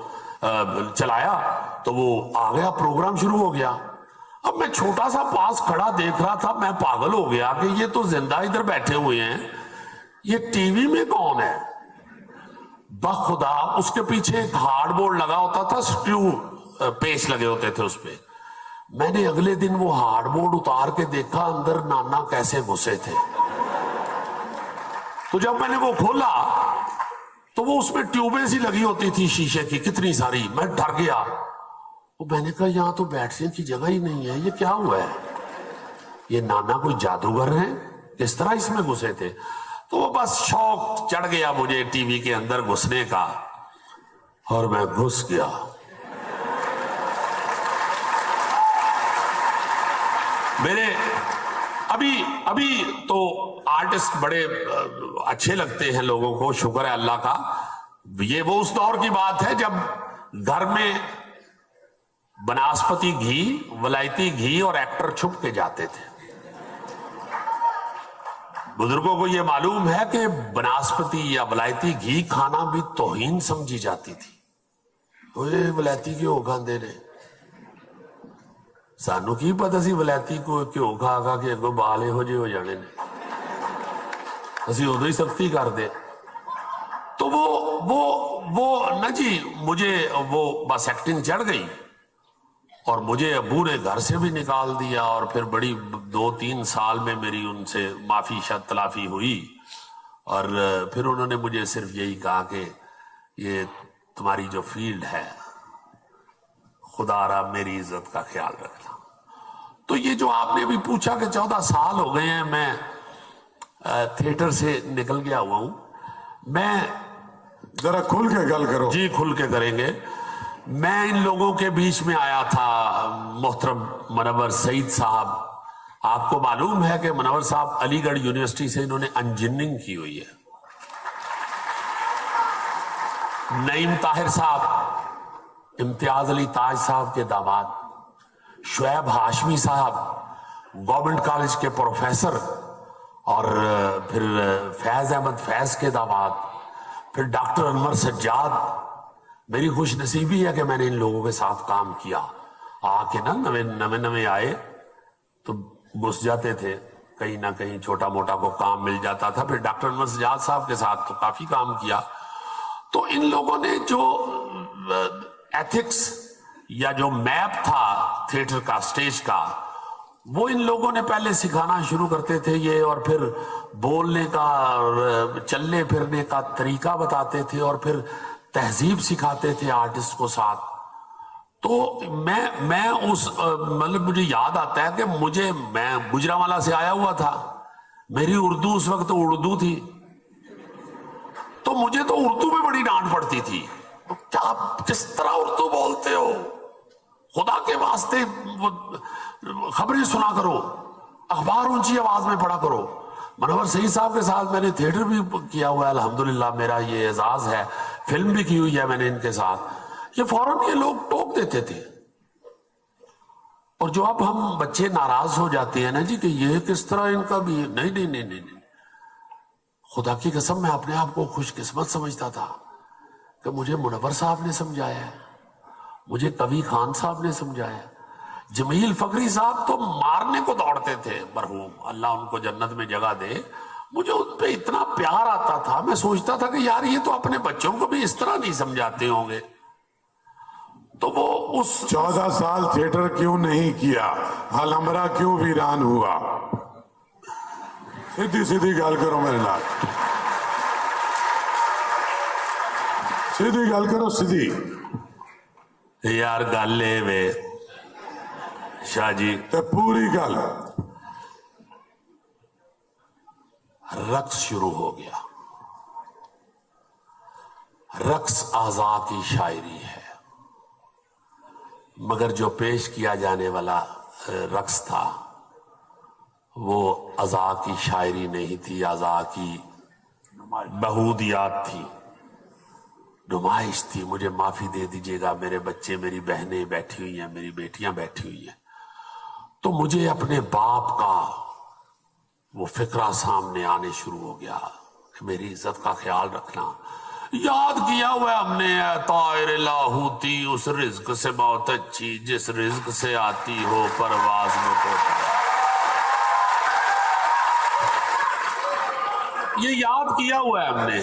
چلایا، تو وہ آ گیا، پروگرام شروع ہو گیا. اب میں چھوٹا سا پاس کھڑا دیکھ رہا تھا، میں پاگل ہو گیا کہ یہ تو زندہ ادھر بیٹھے ہوئے ہیں، یہ ٹی وی میں کون ہے؟ بخدا اس کے پیچھے ایک ہارڈ بورڈ لگا ہوتا تھا، سکریو پیچ لگے ہوتے تھے اس پہ. میں نے اگلے دن وہ ہارڈ بورڈ اتار کے دیکھا اندر نانا کیسے گھسے تھے. تو جب میں نے وہ کھولا تو وہ اس میں ٹیوبیں سی لگی ہوتی تھی شیشے کی کتنی ساری. میں ڈر گیا. میں نے کہا یہاں تو بیٹھنے کی جگہ ہی نہیں ہے، یہ کیا ہوا ہے؟ یہ نانا کوئی جادوگر ہیں؟ کس طرح اس میں گھسے تھے؟ تو وہ بس شوق چڑھ گیا مجھے ٹی وی کے اندر گھسنے کا، اور میں گھس گیا. میرے ابھی تو آرٹسٹ بڑے اچھے لگتے ہیں لوگوں کو، شکر ہے اللہ کا. یہ وہ اس دور کی بات ہے جب گھر میں بناسپتی گھی، ولائتی گھی اور ایکٹر چھپ کے جاتے تھے. بزرگوں کو یہ معلوم ہے کہ بناسپتی یا ولائتی گھی کھانا بھی توہین سمجھی جاتی تھی. ولائتی گھی کھاندے نے، سانو کی پتہ سی ولائتی کو کیوں کھا کھا کے اگوں بال یہو جے ہو جانے نے، اسی ادو ہی سختی کر دے. تو وہ نا جی مجھے وہ بس ایکٹنگ چڑھ گئی، اور مجھے ابو نے گھر سے بھی نکال دیا، اور پھر بڑی 2-3 سال میں میری ان سے معافی شت تلافی ہوئی. اور پھر انہوں نے مجھے صرف یہی کہا کہ یہ تمہاری جو فیلڈ ہے خدا را میری عزت کا خیال رکھنا. تو یہ جو آپ نے ابھی پوچھا کہ 14 سال ہو گئے ہیں میں تھیٹر سے نکل گیا ہوا ہوں. میں ذرا کھل کے گل کرو. جی کھل کے کریں گے. میں ان لوگوں کے بیچ میں آیا تھا، محترم منور سعید صاحب. آپ کو معلوم ہے کہ منور صاحب علی گڑھ یونیورسٹی سے انہوں نے انجینئرنگ کی ہوئی ہے. نعیم طاہر صاحب امتیاز علی تاج صاحب کے داماد، شعیب ہاشمی صاحب گورنمنٹ کالج کے پروفیسر، اور پھر فیض احمد فیض کے داماد، پھر ڈاکٹر انور سجاد. میری خوش نصیبی ہے کہ میں نے ان لوگوں کے ساتھ کام کیا. آ کے نا نوے آئے تو گھس جاتے تھے، کہیں نہ کہیں چھوٹا موٹا کو کام مل جاتا تھا. پھر ڈاکٹر انور سجاد صاحب کے ساتھ تو کافی کام کیا. تو ان لوگوں نے جو ایتھکس یا جو میپ تھا تھیٹر کا، سٹیج کا، وہ ان لوگوں نے پہلے سکھانا شروع کرتے تھے یہ، اور پھر بولنے کا اور چلنے پھرنے کا طریقہ بتاتے تھے، اور پھر تہذیب سکھاتے تھے آرٹسٹ کو ساتھ. تو میں اس مطلب مجھے یاد آتا ہے کہ میں گجرانوالہ سے آیا ہوا تھا، میری اردو اس وقت اردو تھی، تو مجھے تو اردو میں بڑی ڈانٹ پڑتی تھی. کیا کس طرح اردو بولتے ہو، خدا کے واسطے خبریں سنا کرو، اخبار اونچی آواز میں پڑھا کرو. منور سعید صاحب کے ساتھ میں نے تھیٹر بھی کیا ہوا ہے، الحمدللہ میرا یہ اعزاز ہے. فلم بھی کی ہوئی ہے میں نے ان کے ساتھ. یہ فوراً یہ لوگ ٹوک دیتے تھے. اور جو اب ہم بچے ناراض ہو جاتے ہیں نا جی کہ یہ کس طرح ان کا بھی، نہیں، خدا کی قسم میں اپنے آپ کو خوش قسمت سمجھتا تھا کہ مجھے منور صاحب نے سمجھایا ہے، مجھے کبھی خان صاحب نے سمجھایا. جمیل فقری صاحب تو مارنے کو دوڑتے تھے، مرحوم، اللہ ان کو جنت میں جگہ دے. مجھے ان پہ اتنا پیار آتا تھا، میں سوچتا تھا کہ یار یہ تو اپنے بچوں کو بھی اس طرح نہیں سمجھاتے ہوں گے. تو وہ اس 14 سال تھیٹر کیوں نہیں کیا؟ الحمرا کیوں ویران ہوا؟ سیدھی گل کرو میرے نال، سیدھی گل کرو، سیدھی۔ یار گل لے وے شاہ جی، تے پوری گل۔ رقص شروع ہو گیا۔ رقص اعضاء کی شاعری ہے، مگر جو پیش کیا جانے والا رقص تھا وہ اعضاء کی شاعری نہیں تھی، اعضاء کی بہودیات تھی، نمائش تھی۔ مجھے معافی دے دیجیے گا، میرے بچے، میری بہنیں بیٹھی ہوئی ہیں، میری بیٹیاں بیٹھی ہوئی ہیں، تو مجھے اپنے باپ کا وہ فکرہ سامنے آنے شروع ہو گیا کہ میری عزت کا خیال رکھنا۔ یاد کیا ہوا ہے ہم نے، اے طائر لاہوتی اس رزق سے بہت اچھی جس رزق سے آتی ہو پرواز میں کوتا۔ یہ یاد کیا ہوا ہے ہم نے،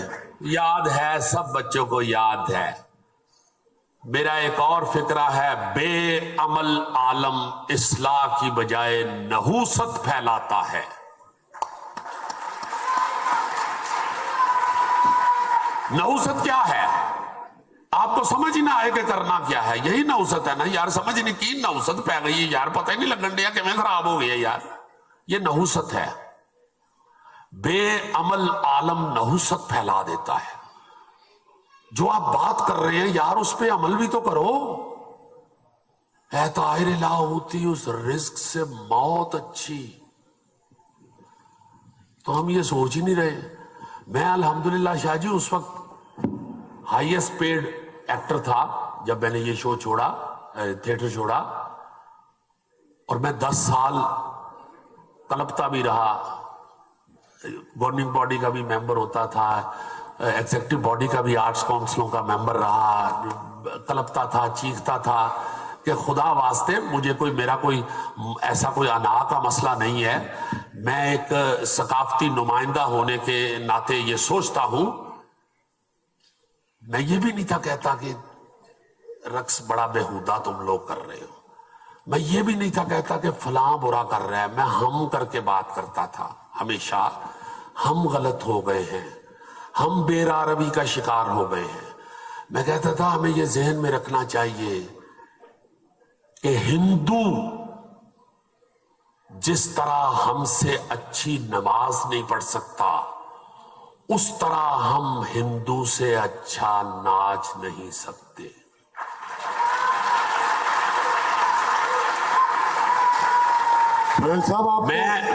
یاد ہے، سب بچوں کو یاد ہے۔ میرا ایک اور فکرہ ہے، بے عمل عالم اصلاح کی بجائے نحوست پھیلاتا ہے۔ نحوست کیا ہے؟ آپ کو سمجھ ہی نہ آئے کہ کرنا کیا ہے، یہی نحوست ہے نا یار۔ سمجھ نہیں کی نحوست پہ گئی ہے یار، پتہ ہی نہیں لگن دیا کہ میں خراب ہو گیا یار، یہ نحوست ہے۔ بے عمل عالم نحوست پھیلا دیتا ہے۔ جو آپ بات کر رہے ہیں یار اس پہ عمل بھی تو کرو۔ اے طاہر لاہوتی اس رزق سے موت اچھی، تو ہم یہ سوچ ہی نہیں رہے۔ میں الحمدللہ شاہ جی اس وقت ہائیسٹ پیڈ ایکٹر تھا جب میں نے یہ شو چھوڑا، تھیٹر چھوڑا، اور میں 10 سال کلپتا بھی رہا، گورننگ باڈی کا بھی ممبر ہوتا تھا، ایگزیکٹو باڈی کا بھی آرٹس کونسلوں کا ممبر رہا، کلپتا تھا، چیختا تھا کہ خدا واسطے مجھے کوئی، میرا کوئی ایسا کوئی انا کا مسئلہ نہیں ہے، میں ایک ثقافتی نمائندہ ہونے کے ناطے یہ سوچتا ہوں۔ میں یہ بھی نہیں تھا کہتا کہ رقص بڑا بےہودہ تم لوگ کر رہے ہو، میں یہ بھی نہیں تھا کہتا کہ فلاں برا کر رہا ہے، میں ہم کر کے بات کرتا تھا ہمیشہ۔ ہم غلط ہو گئے ہیں، ہم بے روی کا شکار ہو گئے ہیں۔ میں کہتا تھا ہمیں یہ ذہن میں رکھنا چاہیے کہ ہندو جس طرح ہم سے اچھی نماز نہیں پڑھ سکتا، اس طرح ہم ہندو سے اچھا ناچ نہیں سکتے۔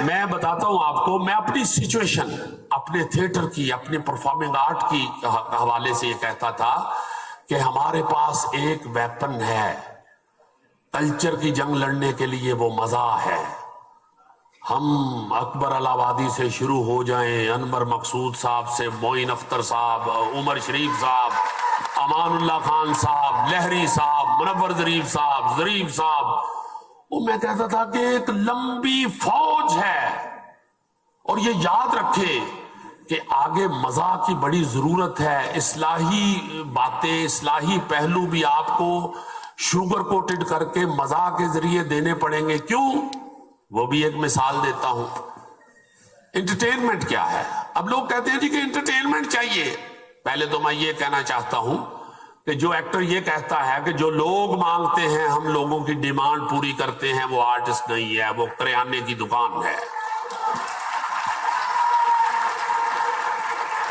میں بتاتا ہوں آپ کو، میں اپنی سچویشن، اپنے تھیٹر کی، اپنے پرفارمنگ آرٹ کی حوالے سے یہ کہتا تھا کہ ہمارے پاس ایک ویپن ہے کلچر کی جنگ لڑنے کے لیے، وہ مزہ ہے۔ ہم اکبر الہٰبادی سے شروع ہو جائیں، انور مقصود صاحب سے، معین اختر صاحب، عمر شریف صاحب، امان اللہ خان صاحب، لہری صاحب، منور ظریف صاحب، ظریف صاحب، وہ میں کہتا تھا کہ ایک لمبی فوج ہے، اور یہ یاد رکھے کہ آگے مزاح کی بڑی ضرورت ہے۔ اصلاحی باتیں، اصلاحی پہلو بھی آپ کو شوگر کوٹڈ کر کے مزاح کے ذریعے دینے پڑیں گے۔ کیوں؟ وہ بھی ایک مثال دیتا ہوں۔ انٹرٹینمنٹ کیا ہے؟ اب لوگ کہتے ہیں جی کہ انٹرٹینمنٹ چاہیے۔ پہلے تو میں یہ کہنا چاہتا ہوں کہ جو ایکٹر یہ کہتا ہے کہ جو لوگ مانگتے ہیں ہم لوگوں کی ڈیمانڈ پوری کرتے ہیں، وہ آرٹسٹ نہیں ہے، وہ کریانے کی دکان ہے۔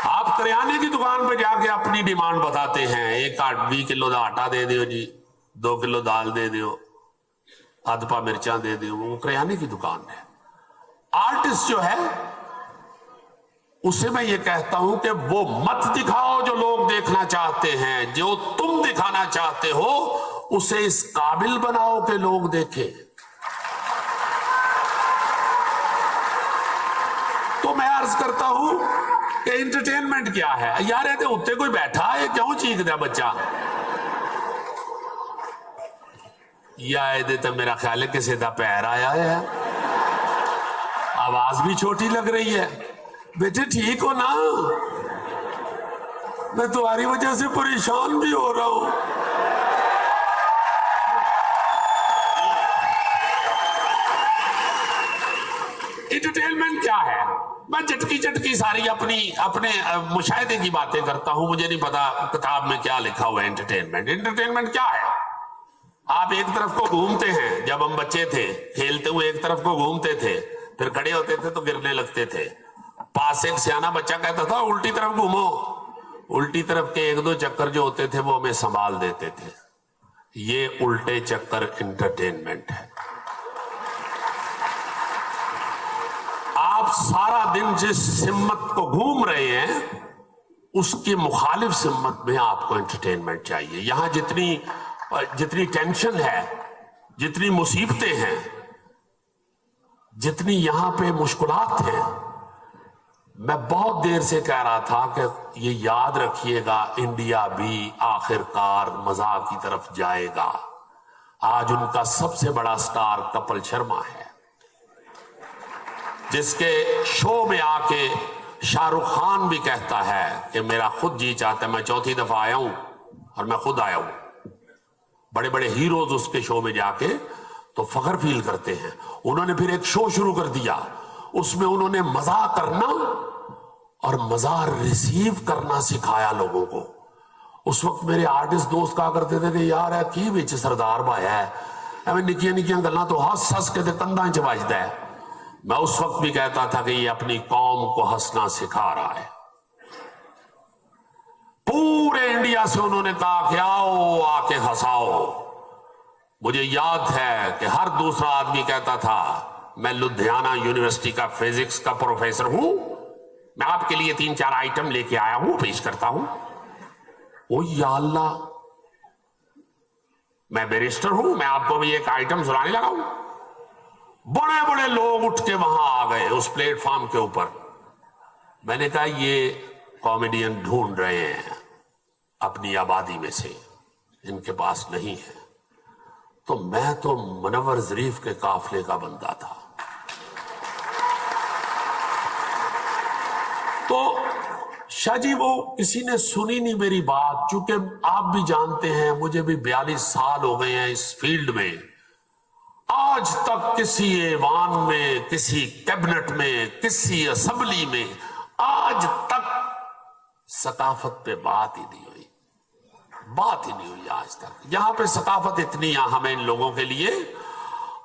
آپ کریانے کی دکان پہ جا کے اپنی ڈیمانڈ بتاتے ہیں، 1 کلو آٹا دے دیو جی، 2 کلو دال دے دیو، آدھ پا مرچاں دے دیو، وہ کریانے کی دکان ہے۔ آرٹسٹ جو ہے اسے میں یہ کہتا ہوں کہ وہ مت دکھاؤ جو لوگ دیکھنا چاہتے ہیں، جو تم دکھانا چاہتے ہو اسے اس قابل بناؤ کہ لوگ دیکھیں۔ تو میں عرض کرتا ہوں کہ انٹرٹینمنٹ کیا ہے؟ یار یہ اتنے کوئی بیٹھا ہے، کیوں چیخ دیا بچہ؟ یا تو میرا خیال ہے کسی دا پیر آیا ہے، آواز بھی چھوٹی لگ رہی ہے۔ بیٹے ٹھیک ہو نا؟ میں تمہاری وجہ سے پریشان بھی ہو رہا ہوں۔ انٹرٹینمنٹ کیا ہے؟ میں چٹکی چٹکی ساری اپنے مشاہدے کی باتیں کرتا ہوں، مجھے نہیں پتا کتاب میں کیا لکھا ہوا ہے انٹرٹینمنٹ۔ انٹرٹینمنٹ کیا ہے؟ آپ ایک طرف کو گھومتے ہیں، جب ہم بچے تھے کھیلتے ہوئے ایک طرف کو گھومتے تھے، پھر کھڑے ہوتے تھے تو گرنے لگتے تھے، پاس ایک سیانا بچہ کہتا تھا الٹی طرف گھومو، الٹی طرف کے ایک دو چکر جو ہوتے تھے وہ ہمیں سنبھال دیتے تھے۔ یہ الٹے چکر انٹرٹینمنٹ ہے۔ آپ سارا دن جس سمت کو گھوم رہے ہیں اس کی مخالف سمت میں آپ کو انٹرٹینمنٹ چاہیے۔ یہاں جتنی ٹینشن ہے، جتنی مصیبتیں ہیں، جتنی یہاں پہ مشکلات ہیں، میں بہت دیر سے کہہ رہا تھا کہ یہ یاد رکھیے گا، انڈیا بھی آخر کار مزاح کی طرف جائے گا۔ آج ان کا سب سے بڑا سٹار کپل شرما ہے، جس کے شو میں آ کے شاہ رخ خان بھی کہتا ہے کہ میرا خود جی چاہتا ہے، میں چوتھی دفعہ آیا ہوں اور میں خود آیا ہوں۔ بڑے بڑے ہیروز اس کے شو میں جا کے تو فخر فیل کرتے ہیں۔ انہوں نے پھر ایک شو شروع کر دیا، اس میں انہوں نے مزاح کرنا اور مزاح ریسیو کرنا سکھایا لوگوں کو۔ اس وقت میرے آرٹسٹ دوست کہا کرتے تھے کہ یار ہے کی وچ سردار بھایا ہے، ہمیں نکیاں نکیاں گلاں تو ہس ہس کے کندھاں چ بجدا ہے۔ میں اس وقت بھی کہتا تھا کہ یہ اپنی قوم کو ہنسنا سکھا رہا ہے۔ پورے انڈیا سے انہوں نے کہا کہ آؤ آ کے ہنساؤ۔ مجھے یاد ہے کہ ہر دوسرا آدمی کہتا تھا میں لدھیانہ یونیورسٹی کا فزکس کا پروفیسر ہوں، میں آپ کے لیے 3-4 آئٹم لے کے آیا ہوں، پیش کرتا ہوں۔ او یا اللہ، میں بیرسٹر ہوں، میں آپ کو بھی ایک آئٹم سنانے لگا ہوں۔ بڑے بڑے لوگ اٹھ کے وہاں آ گئے اس پلیٹ فارم کے اوپر۔ میں نے کہا یہ کامیڈین ڈھونڈ رہے ہیں اپنی آبادی میں سے، ان کے پاس نہیں ہے۔ تو میں تو منور ظریف کے قافلے کا بندہ تھا۔ تو شاہ جی وہ کسی نے سنی نہیں میری بات، چونکہ آپ بھی جانتے ہیں مجھے بھی 42 سال ہو گئے ہیں اس فیلڈ میں۔ آج تک کسی ایوان میں، کسی کیبنٹ میں، کسی اسمبلی میں آج تک ثقافت پہ بات ہی نہیں ہوئی، بات ہی نہیں ہوئی آج تک۔ یہاں پہ ثقافت اتنی اہم ہے ان لوگوں کے لیے،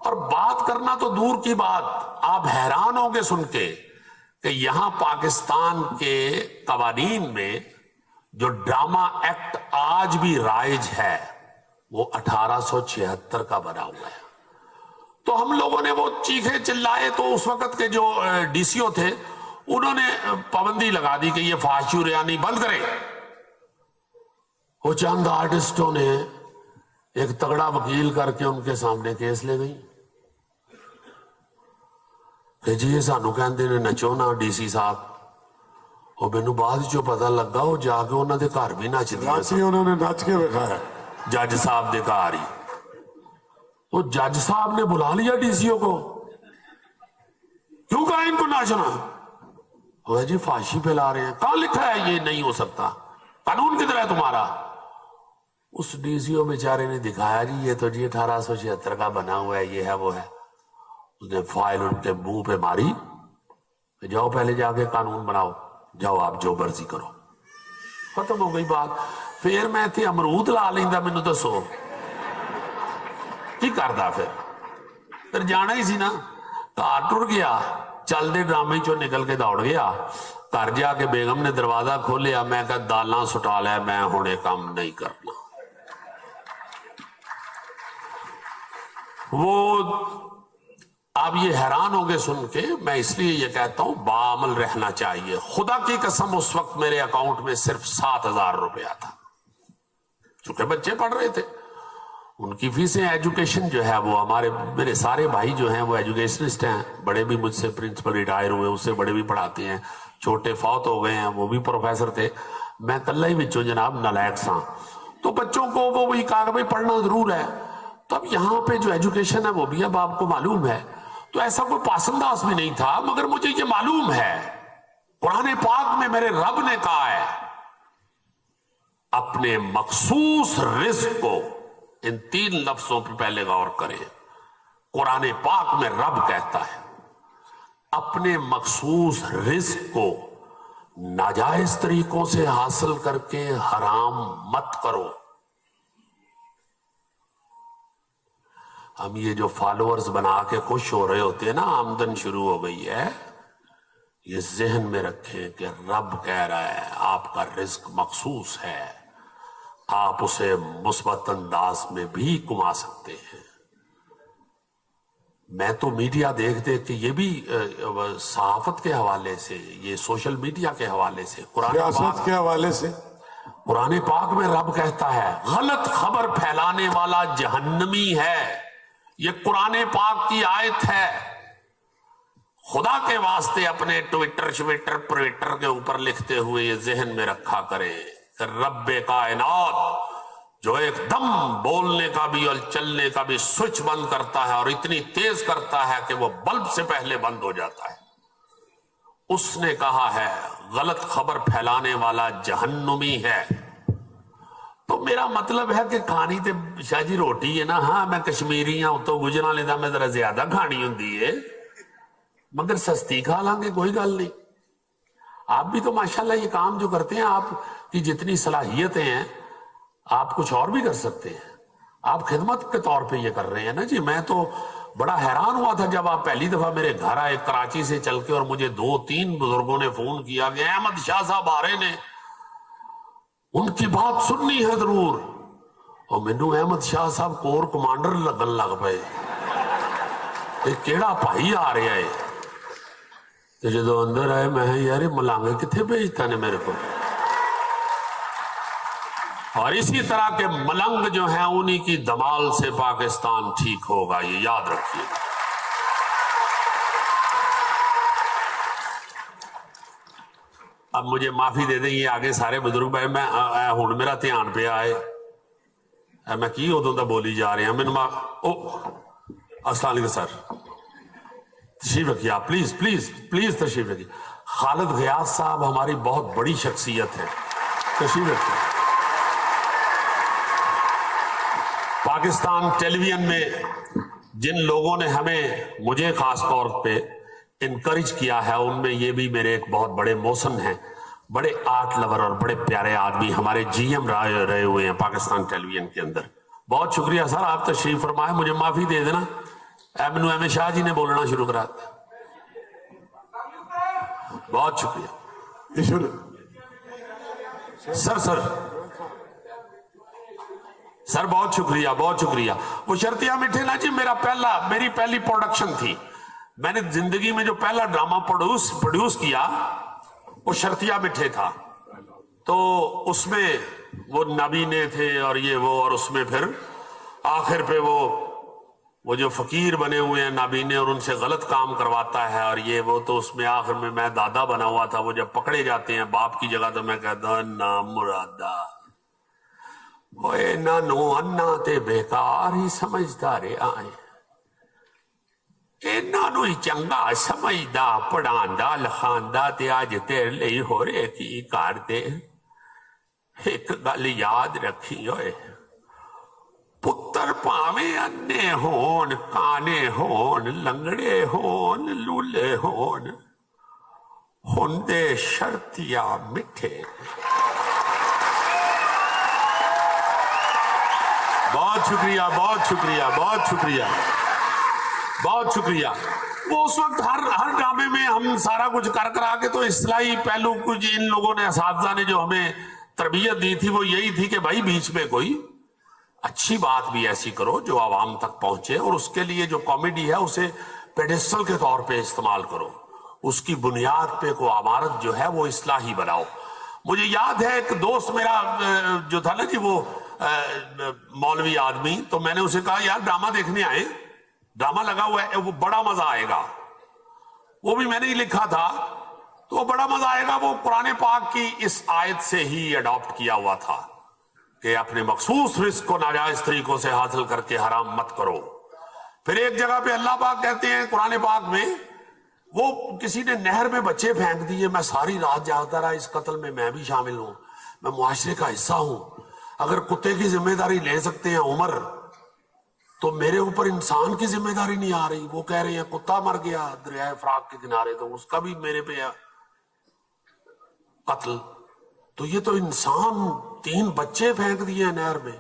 اور بات کرنا تو دور کی بات، آپ حیران ہوں گے سن کے کہ یہاں پاکستان کے قوانین میں جو ڈرامہ ایکٹ آج بھی رائج ہے وہ 1876 کا بنا ہوا ہے۔ تو ہم لوگوں نے وہ چیخے چلائے تو اس وقت کے جو ڈی سی او تھے انہوں نے پابندی لگا دی کہ یہ فحاشی و ریانی بند کرے۔ وہ چند آرٹسٹوں نے ایک تگڑا وکیل کر کے ان کے سامنے کیس لے گئی کہ جی یہ سانو کہندے نے نچو نا ڈی سی صاحب، اور مینوں بعد جو پتہ لگا وہ جا کے انہوں نے گھر بھی نچ دیا، انہوں نے نچ کے دکھایا جج صاحب دے گھر ہی۔ وہ جج صاحب نے بلا لیا ڈی سی او کو، کیوں کہا ان کو ناچنا؟ وہ جی فحاشی پھیلا رہے ہیں۔ کہاں لکھا ہے یہ نہیں ہو سکتا؟ قانون کدھر ہے تمہارا؟ اس ڈی سی او بیچارے نے دکھایا جی یہ تو جی 1876 کا بنا ہوا ہے، یہ ہے وہ ہے۔ اس نے فائل ان کے منہ پہ ماری، جاؤ پہلے جا کے قانون بناؤ، جاؤ آپ جو مرضی کرو۔ ختم ہو گئی بات۔ پھر میں تھے امرود لا لیندا، مینوں دسو کی کردا؟ پھر جانا ہی سی نا۔ گھر ٹر گیا، چل دے ڈرامے چوں نکل کے دوڑ گیا گھر، جا کے بیگم نے دروازہ کھولیا، میں کہا دالاں سٹا لے، میں ہونے کام نہیں کرنا۔ وہ آپ یہ حیران ہوگے سن کے، میں اس لیے یہ کہتا ہوں باعمل رہنا چاہیے۔ خدا کی قسم اس وقت میرے اکاؤنٹ میں صرف 7,000 روپیہ تھا، چونکہ بچے پڑھ رہے تھے، ان کی فیسیں ایجوکیشن جو ہے وہ میرے سارے بھائی جو ہیں وہ ایجوکیشنسٹ ہیں، بڑے بھی مجھ سے پرنسپل ریٹائر ہوئے، اس سے بڑے بھی پڑھاتے ہیں، چھوٹے فوت ہو گئے ہیں وہ بھی پروفیسر تھے، میں کلہ ہی بچوں جناب نالائق ساں۔ تو بچوں کو وہ وہی کہا کہ بھائی پڑھنا ضرور ہے۔ تو اب یہاں پہ جو ایجوکیشن ہے وہ بھی اب آپ کو معلوم ہے، تو ایسا کوئی پاس انداز بھی نہیں تھا، مگر مجھے یہ معلوم ہے قرآن پاک میں میرے رب نے کہا ہے اپنے مخصوص رزق کو، ان 3 لفظوں پہ پہلے غور کریں۔ قرآن پاک میں رب کہتا ہے اپنے مخصوص رزق کو ناجائز طریقوں سے حاصل کر کے حرام مت کرو. ہم یہ جو فالوورز بنا کے خوش ہو رہے ہوتے ہیں نا، آمدن شروع ہو گئی ہے، یہ ذہن میں رکھیں کہ رب کہہ رہا ہے آپ کا رزق مخصوص ہے، آپ اسے مثبت انداز میں بھی کما سکتے ہیں. میں تو میڈیا دیکھ دیکھ کے یہ بھی صحافت کے حوالے سے، یہ سوشل میڈیا کے حوالے سے، سیاست کے حوالے سے، قرآن پاک میں رب کہتا ہے غلط خبر پھیلانے والا جہنمی ہے. یہ قرآن پاک کی آیت ہے. خدا کے واسطے اپنے ٹویٹر کے اوپر لکھتے ہوئے یہ ذہن میں رکھا کریں کہ رب کائنات جو ایک دم بولنے کا بھی اور چلنے کا بھی سوئچ بند کرتا ہے اور اتنی تیز کرتا ہے کہ وہ بلب سے پہلے بند ہو جاتا ہے، اس نے کہا ہے غلط خبر پھیلانے والا جہنمی ہے. تو میرا مطلب ہے کہ کھانی تے شاہ جی روٹی ہے نا، ہاں میں کشمیری ہوں تو گجرا لینا میں ذرا زیادہ کھانی ہوں ہے، مگر سستی کھا لیں گے، کوئی گل نہیں. آپ بھی تو ماشاءاللہ یہ کام جو کرتے ہیں، آپ کی جتنی صلاحیتیں ہیں آپ کچھ اور بھی کر سکتے ہیں. آپ خدمت کے طور پہ یہ کر رہے ہیں نا جی. میں تو بڑا حیران ہوا تھا جب آپ پہلی دفعہ میرے گھر آئے کراچی سے چل کے، اور مجھے 2-3 بزرگوں نے فون کیا کہ احمد شاہ صاحب آ رہے نے، ان کی بات سننی ہے ضرور. اور مینو احمد شاہ صاحب کور کمانڈر لگن لگ پے کہ کیڑا بھائی آ رہا ہے. تو جدو اندر آئے میں یار ملانگے کتنے بھیجتا نے میرے کو. اور اسی طرح کے ملنگ جو ہیں انہی کی دمال سے پاکستان ٹھیک ہوگا، یہ یاد رکھیے. اب مجھے معافی دے دیں یہ آگے سارے بزرگ بھائی، میں ہوں میرا دھیان پہ آئے میں کی ادوں دا بولی جا رہے ہیں. میں السلام علیکم سر، تشریف رکھیے آپ، پلیز پلیز پلیز تشریف رکھیے. خالد غیاث صاحب ہماری بہت بڑی شخصیت ہے، تشریف رکھیے. پاکستان ٹیلی ویژن میں جن لوگوں نے مجھے خاص طور پہ انکریج کیا ہے، ان میں یہ بھی میرے ایک بہت بڑے محسن ہیں، بڑے آرٹ لور اور بڑے پیارے آدمی، ہمارے جی ایم رہے ہوئے ہیں پاکستان ٹیلی ویژن کے اندر. بہت شکریہ سر، آپ تشریف فرمائے. مجھے معافی دے دینا، مینو احمد شاہ جی نے بولنا شروع کرا دیا. بہت شکریہ سر سر بہت شکریہ بہت شکریہ. وہ شرطیہ میٹھے نا جی میری پہلی پروڈکشن تھی. میں نے زندگی میں جو پہلا ڈرامہ پروڈیوس کیا وہ شرطیہ میٹھے تھا. تو اس میں وہ نابینے تھے اور یہ وہ، اور اس میں پھر آخر پہ وہ جو فقیر بنے ہوئے ہیں نابینے اور ان سے غلط کام کرواتا ہے اور یہ وہ، تو اس میں آخر میں دادا بنا ہوا تھا. وہ جب پکڑے جاتے ہیں باپ کی جگہ تو میں کہتا ہوں نام مرادا نو انا تے بیکار ہی سمجھتا رہے آئے، انہوں ہی چنگا سمجھدا پڑھاندا لکھاندا تے آج تیرے لئی ہو رہے کی کار دے. ایک گل یاد رکھی ہوئے، پتر پاویں انے ہون، کانے ہون، لنگڑے ہون، لولے ہون، ہندے شرطیہ مٹھے. بہت شکریہ بہت شکریہ بہت شکریہ بہت شکریہ. وہ اس وقت ہر ڈرامے میں ہم سارا کچھ کرا کے، تو اصلاحی پہلو کچھ ان لوگوں نے، اساتذہ نے جو ہمیں تربیت دی تھی وہ یہی تھی کہ بھائی بیچ میں کوئی اچھی بات بھی ایسی کرو جو عوام تک پہنچے، اور اس کے لیے جو کامیڈی ہے اسے پیڈسٹل کے طور پہ استعمال کرو، اس کی بنیاد پہ کوئی عمارت جو ہے وہ اصلاحی بناؤ. مجھے یاد ہے ایک دوست میرا جو تھا نا جی، وہ مولوی آدمی، تو میں نے اسے کہا یار ڈرامہ دیکھنے آئے، ڈرامہ لگا ہوا ہے، وہ بڑا مزہ آئے گا. وہ بھی میں نے ہی لکھا تھا، تو وہ بڑا مزہ آئے گا وہ قرآن پاک کی اس آیت سے ہی اڈاپٹ کیا ہوا تھا کہ اپنے مخصوص رزق کو ناجائز طریقوں سے حاصل کر کے حرام مت کرو. پھر ایک جگہ پہ اللہ پاک کہتے ہیں قرآن پاک میں، وہ کسی نے نہر میں بچے پھینک دیے، میں ساری رات جاگتا رہا، اس قتل میں بھی شامل ہوں، میں معاشرے کا حصہ ہوں، اگر کتے کی ذمہ داری لے سکتے ہیں عمر تو میرے اوپر انسان کی ذمہ داری نہیں آ رہی. وہ کہہ رہے ہیں کتا مر گیا دریائے فراق کے کنارے تو اس کا بھی میرے پہ قتل. تو یہ تو انسان 3 بچے پھینک دیے ہیں نہر میں.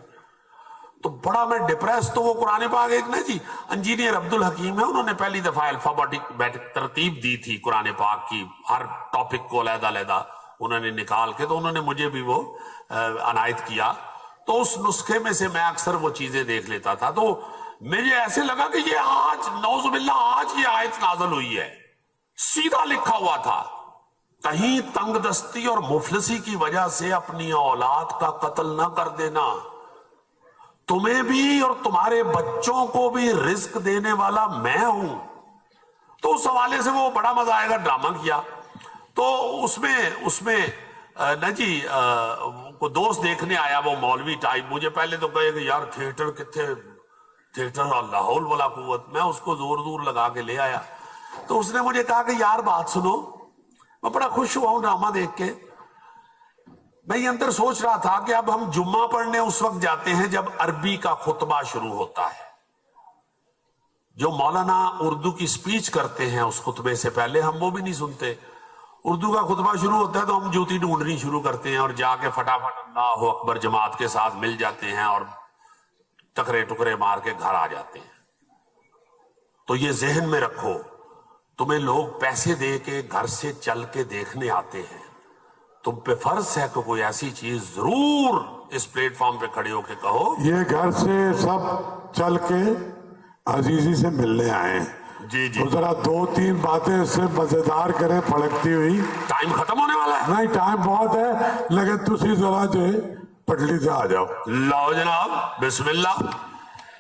تو بڑا میں ڈپریس. تو وہ قرآن پاک ایک نا جی انجینئر عبد الحکیم ہے, انہوں نے پہلی دفعہ الفابیٹک ترتیب دی تھی قرآن پاک کی, ہر ٹاپک کو علیحدہ علیحدہ انہوں نے نکال کے, تو انہوں نے مجھے بھی وہ عنایت کیا. تو اس نسخے میں سے میں اکثر وہ چیزیں دیکھ لیتا تھا. تو مجھے ایسے لگا کہ یہ آج نعوذ باللہ آج یہ آیت نازل ہوئی ہے. سیدھا لکھا ہوا تھا کہیں تنگ دستی اور مفلسی کی وجہ سے اپنی اولاد کا قتل نہ کر دینا. تمہیں بھی اور تمہارے بچوں کو بھی رزق دینے والا میں ہوں. تو اس حوالے سے وہ بڑا مزہ آئے گا ڈرامہ کیا. تو اس میں نا جی کو دوست دیکھنے آیا وہ مولوی ٹائپ. مجھے پہلے تو کہے کہ یار تھیٹر کتنے, تھیٹر اللہ حول ولا قوت. میں اس کو زور زور لگا کے لے آیا. تو اس نے مجھے کہا کہ یار بات سنو. میں بڑا خوش ہوا ہوں ڈرامہ دیکھ کے. میں یہ اندر سوچ رہا تھا کہ اب ہم جمعہ پڑھنے اس وقت جاتے ہیں جب عربی کا خطبہ شروع ہوتا ہے. جو مولانا اردو کی سپیچ کرتے ہیں اس خطبے سے پہلے ہم وہ بھی نہیں سنتے. اردو کا خطبہ شروع ہوتا ہے تو ہم جوتی ڈھونڈنی شروع کرتے ہیں اور جا کے فٹافٹ اللہ اکبر جماعت کے ساتھ مل جاتے ہیں اور ٹکرے ٹکرے مار کے گھر آ جاتے ہیں. تو یہ ذہن میں رکھو, تمہیں لوگ پیسے دے کے گھر سے چل کے دیکھنے آتے ہیں. تم پہ فرض ہے کہ کوئی ایسی چیز ضرور اس پلیٹ فارم پہ کھڑے ہو کے کہو. یہ گھر سے سب چل کے عزیزی سے ملنے آئے ہیں. جی جی, تو ذرا 2-3 باتیں اس سے مزیدار کریں پھڑکتی ہوئی. ٹائم ختم ہونے والا ہے. نہیں ٹائم بہت ہے لیکن تسی ذرا جو پٹلی سے آ جاؤ. لاؤ جناب بسم اللہ.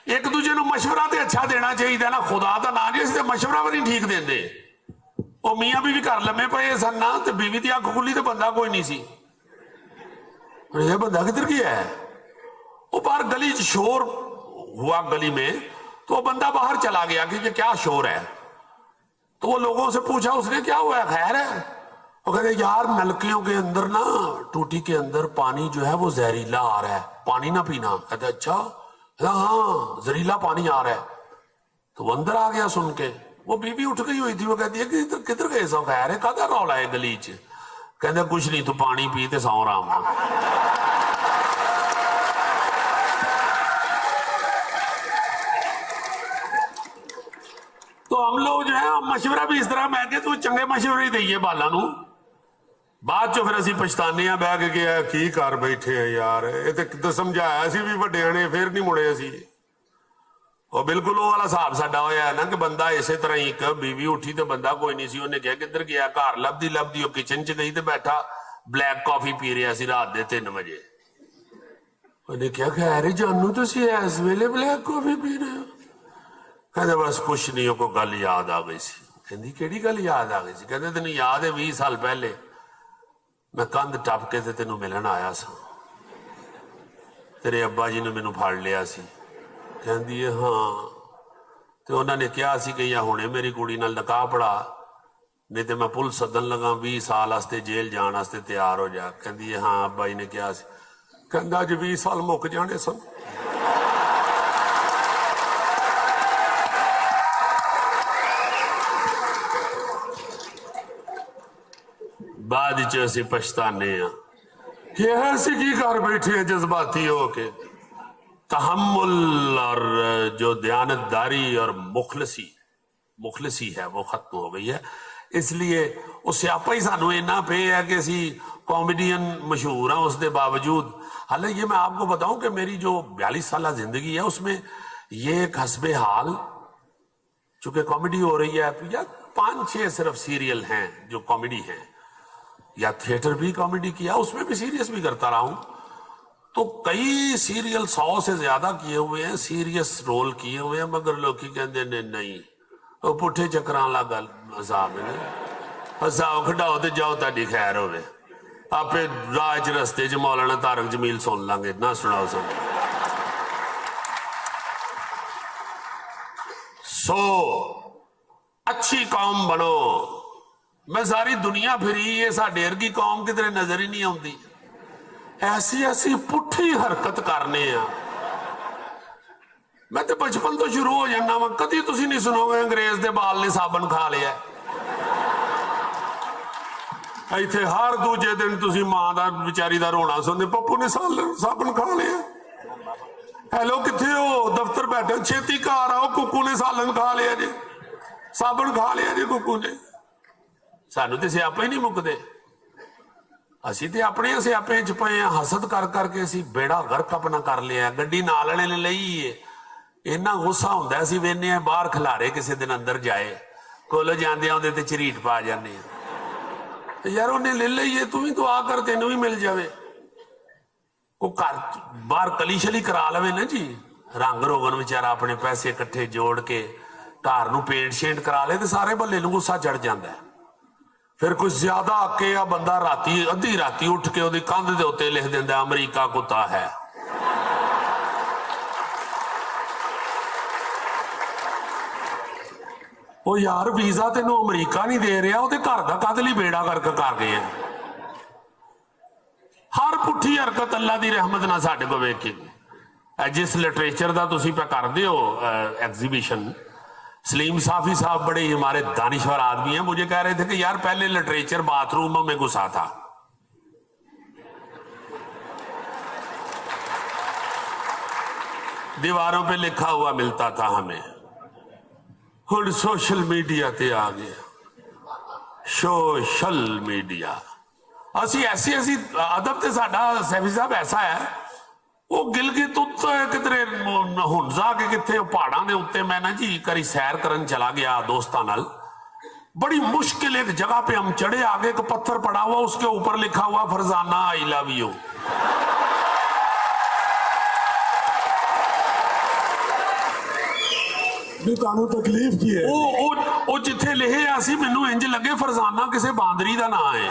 ایک دوجے نو مشورہ تے اچھا دینا چاہیے نا. خدا دا نام جس تے مشورہ بھی نہیں ٹھیک دیندے. وہ میاں بیوی گھر لمے پے سن نا تے بیوی دی اکھ کھلی تے بندہ کوئی نہیں سی. یہ بندہ کدھر گیا ہے؟ وہ باہر گلی شور ہوا گلی میں, تو وہ بندہ باہر چلا گیا کہ یہ کیا شور ہے. تو وہ لوگوں سے پوچھا اس نے کیا ہوا ہے, خیر ہے؟ وہ کہتے یار نلکیوں کے اندر نا ٹوٹی کے اندر پانی جو ہے وہ زہریلا آ رہا ہے, پانی نہ پینا. کہتے اچھا ہاں زہریلا پانی آ رہا ہے. تو وہ اندر آ گیا سن کے. وہ بیوی اٹھ گئی ہوئی تھی, وہ کہتی ہے کہ کدھر گئے سو, خیر ہے کہتا رولا ہے گلی چ. کہتے کچھ نہیں تو پانی پیتے سو رہا ہوں. تو ہم لوگ جو ہے مشورہ بھی اس طرح میں کہ تو چنگے مشورے ہی دئیے بالا نو. بعد جو پھر اسی پچھتانے ہیں بہ کے کی کر بیٹھے ہیں یار. یہ تو سمجھایا اسی بھی وڈے نے پھر نہیں مڑے اسی. اور بالکل وہ والا صاحب ساڈا ہویا ہے نا کہ بندہ اسی طرح ہی بیوی اٹھی تو بندہ کوئی نہیں سی. انہیں کہا کدھر گیا, گھر لبدی وہ کچن چ گئی تو بیٹھا بلیک کافی پی رہا سی رات دے 3 بجے. انہیں کیا خیر جانو تسی اس ویلے بلیک کافی پی رہے ہو؟ کہتے بس کچھ نہیں, کو گل یاد آ گئی سی. کہندی کیڑی گل یاد آ گئی سی؟ کہتے تینوں یاد ہے 20 سال پہلے میں کندھ ٹپ کے تے تینوں ملن آیا سا, تیرے ابا جی نے مینوں پھڑ لیا سی. کہندی ہے ہاں. تو انہوں نے کیا سی کہ یا ہونے میری کڑی نال نکاح پڑا, نہیں تو میں پولیس سدن لگا 20 سال واسطے جیل جان واسطے تیار ہو جا. کہندی ہے ہاں ابا جی نے کیا سی. کہندا اج 20 سال مک جانے سن. بعد اسی پچھتانے ہیں کہ ایسی کی کر بیٹھے ہیں جذباتی ہو کے. تحمل اور جو دیانتداری اور مخلصی ہے وہ ختم ہو گئی ہے. اس لیے اس سیاپا ہی سانو اینا پہ ہے کہ اسی کامیڈین مشہور ہیں اس دے باوجود. حالانکہ یہ میں آپ کو بتاؤں کہ میری جو 42 سالہ زندگی ہے اس میں یہ ایک حسب حال چونکہ کامیڈی ہو رہی ہے, یا 5-6 صرف سیریل ہیں جو کامیڈی ہیں, یا تھیٹر بھی کامیڈی کیا, اس میں بھی سیریس بھی کرتا رہا ہوں. تو کئی سیریل 100 سے زیادہ کیے ہوئے ہیں, سیریس رول کیے ہوئے ہیں, مگر لوگ کی کہندے نے نہیں وہ پٹھے چکران لا گل حساب میں حساب کھڈاؤ تے جاؤ تاڈی خیر ہوئے. آپ راہ رستے چ مولانا طارق جمیل سن لیں گے, نہ سناؤ سن. سو اچھی قوم بنو. میں ساری دنیا پھری, یہ ساڈے ورگی قوم کدھر نظر ہی نہیں آتی. ایسی پٹھی حرکت کرنے ہیں میں تو بچپن تو شروع ہو جانا وا کدی تسی نہیں سنو گے انگریز دے بال نے صابن کھا لیا ایتھے ہر دوجے دن تسی ماں دا بیچاری دا رونا سنتے پپو نے صابن کھا لیا ہیلو کتھے ہو دفتر بیٹھے چھیتی گھر آؤ ککو نے سالن کھا لیا جی صابن کھا لیا جی ککو نے سانو تے سیاپے ہی نہیں مکدے اسی تے اپنے سیاپے چ پئے ہیں حسد کر کر کے اسی بیڑا غرق اپنا کر لیا گڈی نال والے نے لئی ہے اینا غصہ ہوندا اسی وینے ہیں باہر کھلارے کسی دن اندر جائے کولو جاندے اودے تے چریٹ پا جانے یار انہیں لے لئیے تو ہی دعا کر تینوں ہی مل جاوے کو باہر کلی شلی کرا لوے نا جی رنگ روغن بیچارہ اپنے پیسے کٹھے جوڑ کے گھر نو پینٹ شینٹ کرا لے تو سارے بھلے نو غصہ چڑھ جاندا ہے پھر کچھ زیادہ آکے یا بندہ راتی ادھی راتی اٹھ کے اودی کندھ دے اوتے لکھ دیندا امریکہ کتا ہے وہ یار ویزا تینوں امریکہ نہیں دے رہا وہ گھر کا کد لی بیڑا کر گئے ہیں ہر پٹھی حرکت اللہ دی رحمت نہ ساڈے کو ویکھ کے جس لٹریچر دا تسی پہ کر دے ہو ایگزیبیشن سلیم صافی صاحب بڑے ہی ہمارے دانشور آدمی ہیں مجھے کہہ رہے تھے کہ یار پہلے لٹریچر باتھ روم میں گھسا تھا دیواروں پہ لکھا ہوا ملتا تھا ہمیں ہن سوشل میڈیا تے آ گیا سوشل میڈیا اسی ایسی ادب تے ساڈا سیفی صاحب ایسا ہے وہ گلگت کدھر ہنزا کے کتنے پہاڑاں دے اوتے میں نا جی کری سیر کرن چلا گیا دوستاں نال بڑی مشکل ایک جگہ پہ ہم چڑھے آگے ایک پتھر پڑا ہوا اس کے اوپر لکھا ہوا فرزانہ آئی لو یو تکلیف کی ہے وہ جتھے لکھے اسی مینوں انج لگے فرزانہ کسے باندری دا نام ہے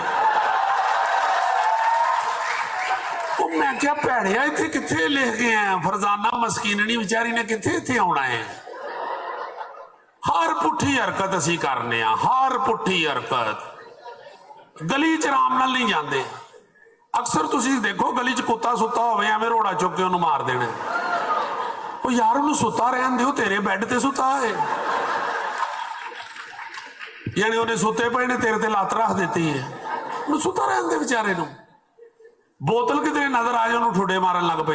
میں کیا پیڑیا اتنے کتنے لکھ گئے ہیں فرزانہ مسکیننی بیچاری نے کتنے اتنے آنا ہے ہر پٹھی حرکت اسی کرنے ہیں ہر پٹھی حرکت گلی چ آرام نال نہیں جاندے اکثر تسی دیکھو گلی چ کتا ستا ہوئے ایویں روڑا چک کے انہوں مار دینا وہ یار انہوں ستا رہن دیو تیرے بیڈ تے ستا ہے یعنی انہیں ستے پہ نے تیرے تے لات رکھ دیتی ہے انہوں ستا رہن دے بیچارے نو بوتل کتنے نظر آ جائے ٹھوڈے مارن لگ پہ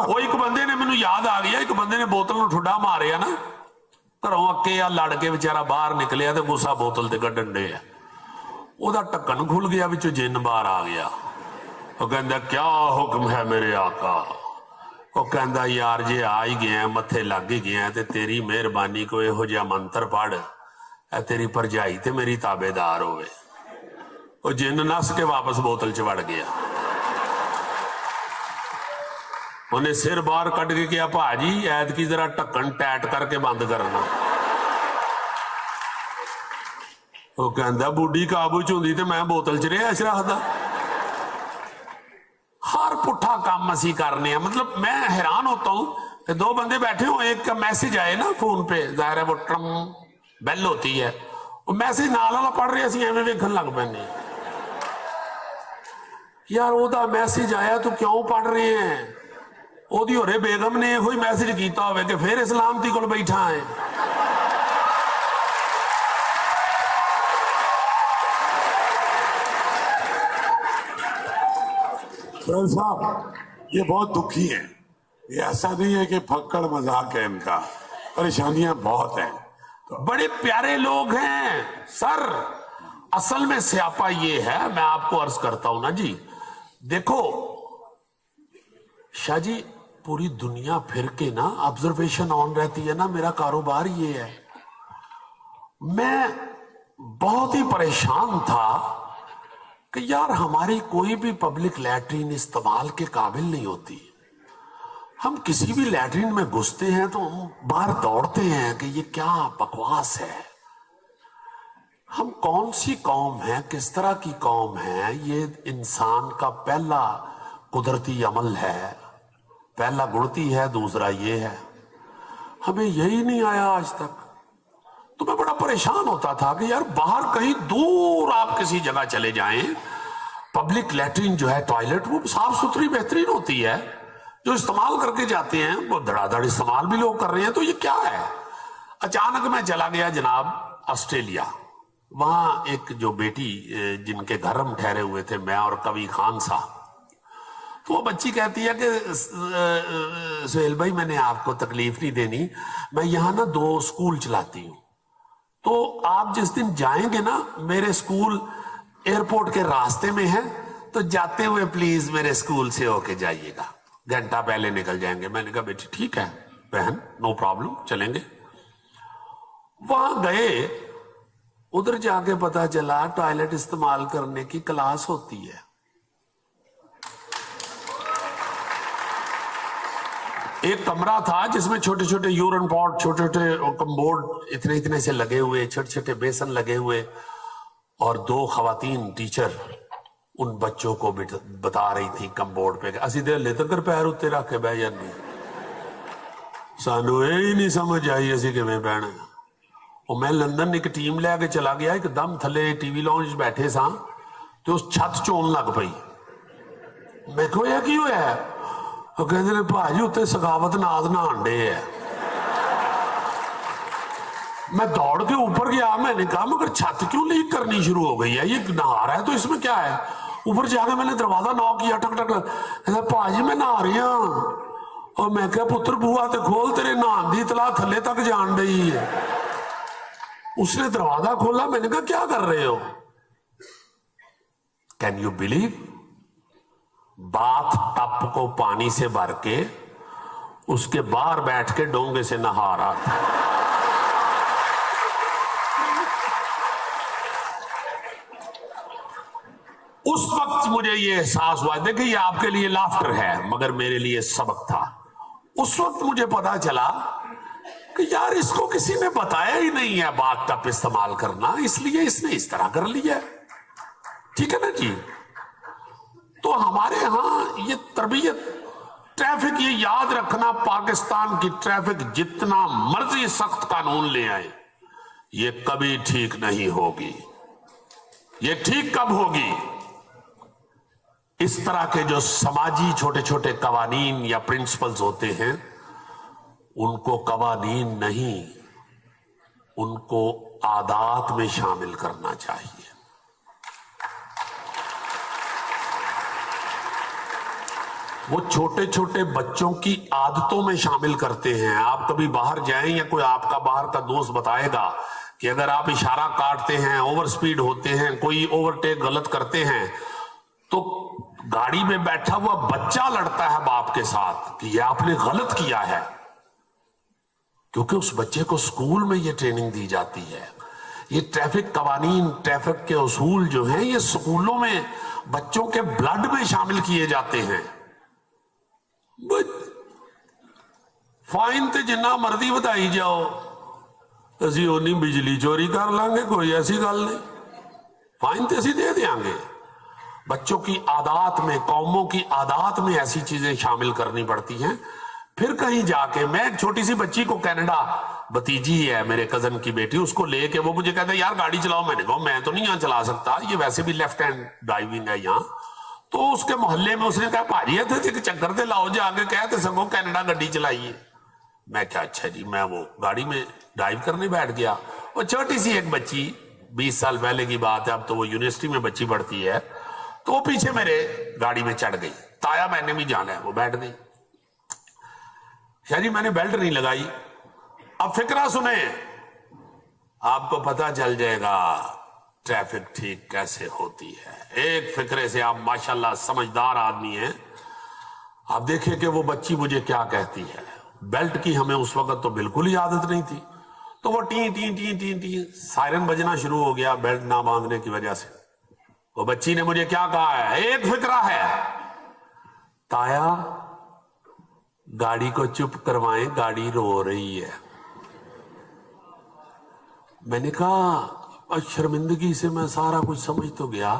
وہ ایک بندے نے مینوں یاد آ گیا ایک بندے نے بوتل نو ٹھوڈا ماریا نا گھروں اکے یا لڑ کے بیچارہ باہر نکلیا تو گسا بوتل تے کڈن ڈے وہ ٹکن کھل گیا وچوں جن باہر آ گیا وہ کہندا کیا حکم ہے میرے آقا وہ کہندا یار جے آ ہی گیا متھے لگ ہی گیا تے تیری مہربانی کو یہو جہا منتر پڑھ اے تیری پرجائی تے میری تابے دار ہوئے وہ جن نس کے واپس بوتل چ وڑ گیا انہیں سر باہر کٹ کے کیا بھاجی ایت کی ذرا ٹکن ٹیٹ کر کے بند کرنا وہ کہندا بوڈی قابو چ ہوندی تے میں بوتل چ رہا رکھدا ہر پٹھا کام اسی کرنے ہیں مطلب میں حیران ہوتا ہوں کہ دو بندے بیٹھے ہوں ایک کا میسج آئے نا فون پہ ظاہر ہے وہ ٹرم بیل ہوتی ہے وہ میسج نال والا پڑھ رہے اسی ایویں ویکھن لگ پینے یار وہ دا میسج آیا تو کیوں پڑھ رہے ہیں وہ دی ہورے بیگم نے ہوئی میسج کیتا ہوئے کہ پھر اسلامتی کول بیٹھا ہے سہیل صاحب یہ بہت دکھی ہیں یہ ایسا نہیں ہے کہ پھکڑ مذاق ہے ان کا پریشانیاں بہت ہیں بڑے پیارے لوگ ہیں سر اصل میں سیاپا یہ ہے میں آپ کو عرض کرتا ہوں نا جی دیکھو شاہ جی پوری دنیا پھر کے نا آبزرویشن آن رہتی ہے نا میرا کاروبار یہ ہے میں بہت ہی پریشان تھا کہ یار ہماری کوئی بھی پبلک لیٹرین استعمال کے قابل نہیں ہوتی ہم کسی بھی لیٹرین میں گھستے ہیں تو ہم باہر دوڑتے ہیں کہ یہ کیا بکواس ہے ہم کون سی قوم ہیں کس طرح کی قوم ہے یہ انسان کا پہلا قدرتی عمل ہے پہلا گڑتی ہے دوسرا یہ ہے ہمیں یہی نہیں آیا آج تک تو میں بڑا پریشان ہوتا تھا کہ یار باہر کہیں دور آپ کسی جگہ چلے جائیں پبلک لیٹرین جو ہے ٹوائلٹ وہ صاف ستھری بہترین ہوتی ہے جو استعمال کر کے جاتے ہیں وہ دھڑا دھڑ استعمال بھی لوگ کر رہے ہیں. تو یہ کیا ہے؟ اچانک میں چلا گیا جناب آسٹریلیا. وہاں ایک جو بیٹی جن کے گھر ہم ٹھہرے ہوئے تھے میں اور کبھی خان صاحب, تو وہ بچی کہتی ہے کہ سہیل بھائی میں نے آپ کو تکلیف نہیں دینی, میں یہاں نا 2 اسکول چلاتی ہوں, تو آپ جس دن جائیں گے نا میرے اسکول ایئرپورٹ کے راستے میں ہے, تو جاتے ہوئے پلیز میرے اسکول سے ہو کے جائیے گا, گھنٹہ پہلے نکل جائیں گے. میں نے کہا بیٹی ٹھیک ہے بہن, نو پرابلم, چلیں گے. وہاں گئے, ادھر جا کے پتا چلا ٹوائلٹ استعمال کرنے کی کلاس ہوتی ہے. ایک کمرہ تھا جس میں چھوٹے چھوٹے یورن پاٹ, چھوٹے چھوٹے کمبورڈ اتنے اتنے سے لگے ہوئے, چھوٹے چھوٹے بیسن لگے ہوئے, اور 2 خواتین ٹیچر ان بچوں کو بتا رہی تھی کمبورڈ پہ اسی دے لے کر پیر اتنے رکھ کے بہ جاندی, سانو یہ نہیں سمجھ آئی اسی کہ میں بہنا. اور میں لندن ایک ٹیم لے کے چلا گیا, ایک دم تھلے ٹی وی لانچ بیٹھے سا تو اس چھت چون لگ پئی. میں کہو یہ کی ہوا ہے؟ وہ کہتے ہیں بھاجی اتنے سخاوت ناز نہان ڈے ہے. میں دوڑ کے اوپر گیا, میں نے کہا مگر چھت کیوں لیک کرنی شروع ہو گئی ہے, یہ نہا رہا ہے تو اس میں کیا ہے؟ اوپر جا کے میں نے دروازہ ناک کیا, ٹک ٹک, کہتا بھاجی میں نہا رہی ہوں. اور میں کہا پتر بوا تے کھول, تیرے نہان دی اطلاع تھلے تک جان رہی ہے. اس نے دروازہ کھولا, میں نے کہا کیا کر رہے ہو؟ کین یو بلیو, باتھ ٹپ کو پانی سے بھر کے اس کے باہر بیٹھ کے ڈونگے سے نہا رہا تھا. اس وقت مجھے یہ احساس ہوا, دیکھیں یہ آپ کے لیے لافٹر ہے مگر میرے لیے سبق تھا. اس وقت مجھے پتا چلا کہ یار اس کو کسی نے بتایا ہی نہیں ہے بات ٹپ استعمال کرنا, اس لیے اس نے اس طرح کر لیا. ٹھیک ہے نا جی. تو ہمارے ہاں یہ تربیت, ٹریفک, یہ یاد رکھنا پاکستان کی ٹریفک جتنا مرضی سخت قانون لے آئے یہ کبھی ٹھیک نہیں ہوگی. یہ ٹھیک کب ہوگی؟ اس طرح کے جو سماجی چھوٹے چھوٹے قوانین یا پرنسپلز ہوتے ہیں ان کو قوانین نہیں, ان کو عادات میں شامل کرنا چاہیے. وہ چھوٹے چھوٹے بچوں کی عادتوں میں شامل کرتے ہیں. آپ کبھی باہر جائیں یا کوئی آپ کا باہر کا دوست بتائے گا کہ اگر آپ اشارہ کاٹتے ہیں, اوور سپیڈ ہوتے ہیں, کوئی اوورٹیک غلط کرتے ہیں, تو گاڑی میں بیٹھا ہوا بچہ لڑتا ہے باپ کے ساتھ کہ یہ آپ نے غلط کیا ہے, کیونکہ اس بچے کو اسکول میں یہ ٹریننگ دی جاتی ہے. یہ ٹریفک قوانین, ٹریفک کے اصول جو ہیں یہ اسکولوں میں بچوں کے بلڈ میں شامل کیے جاتے ہیں. فائن تے جنہ مرضی بتائی جاؤ, اسی اونی بجلی چوری کر لیں گے, کوئی ایسی گل نہیں, فائن تے اسی دے دیں گے. بچوں کی عادات میں, قوموں کی عادات میں ایسی چیزیں شامل کرنی پڑتی ہیں. پھر کہیں جا کے میں ایک چھوٹی سی بچی کو, کینیڈا بتیجی ہے میرے کزن کی بیٹی, اس کو لے کے وہ مجھے کہتا ہے یار گاڑی چلاؤ. میں نے کہا میں تو نہیں یہاں چلا سکتا, یہ ویسے بھی لیفٹ ہینڈ ڈرائیونگ ہے یہاں. تو اس کے محلے میں اس نے کہا بھاجی ہے چکر دے لاؤ, جا کے کہتے سگو کینیڈا گڈی چلائیے. میں کہا اچھا جی. میں وہ گاڑی میں ڈرائیو کرنے بیٹھ گیا. وہ چھوٹی سی ایک بچی, 20 سال پہلے کی بات ہے, اب تو وہ یونیورسٹی میں بچی پڑھتی ہے, تو وہ پیچھے میرے گاڑی میں چڑھ گئی. تایا میں نے بھی جانا ہے, وہ بیٹھ گئی. شاہ جی میں نے بیلٹ نہیں لگائی. اب فکرہ سنیں, آپ کو پتا چل جائے گا ٹریفک ٹھیک کیسے ہوتی ہے. ایک فکرے سے آپ ماشاءاللہ سمجھدار آدمی ہیں. آپ دیکھیں کہ وہ بچی مجھے کیا کہتی ہے. بیلٹ کی ہمیں اس وقت تو بالکل ہی عادت نہیں تھی, تو وہ ٹین ٹین ٹین ٹین ٹین سائرن بجنا شروع ہو گیا بیلٹ نہ باندھنے کی وجہ سے. وہ بچی نے مجھے کیا کہا ہے, ایک فکرہ ہے, تایا گاڑی کو چپ کروائیں, گاڑی رو رہی ہے. میں نے کہا شرمندگی سے میں سارا کچھ سمجھ تو گیا.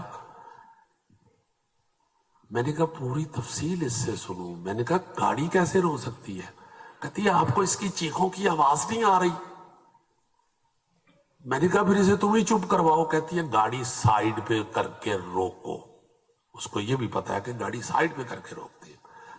میں نے کہا پوری تفصیل اس سے سنوں. میں نے کہا گاڑی کیسے رو سکتی ہے؟ کہتی ہے آپ کو اس کی چیخوں کی آواز نہیں آ رہی؟ میں نے کہا پھر اسے تم ہی چپ کرواؤ. کہتی ہے گاڑی سائیڈ پہ کر کے روکو. اس کو یہ بھی پتا ہے کہ گاڑی سائیڈ پہ کر کے روکتی ہے.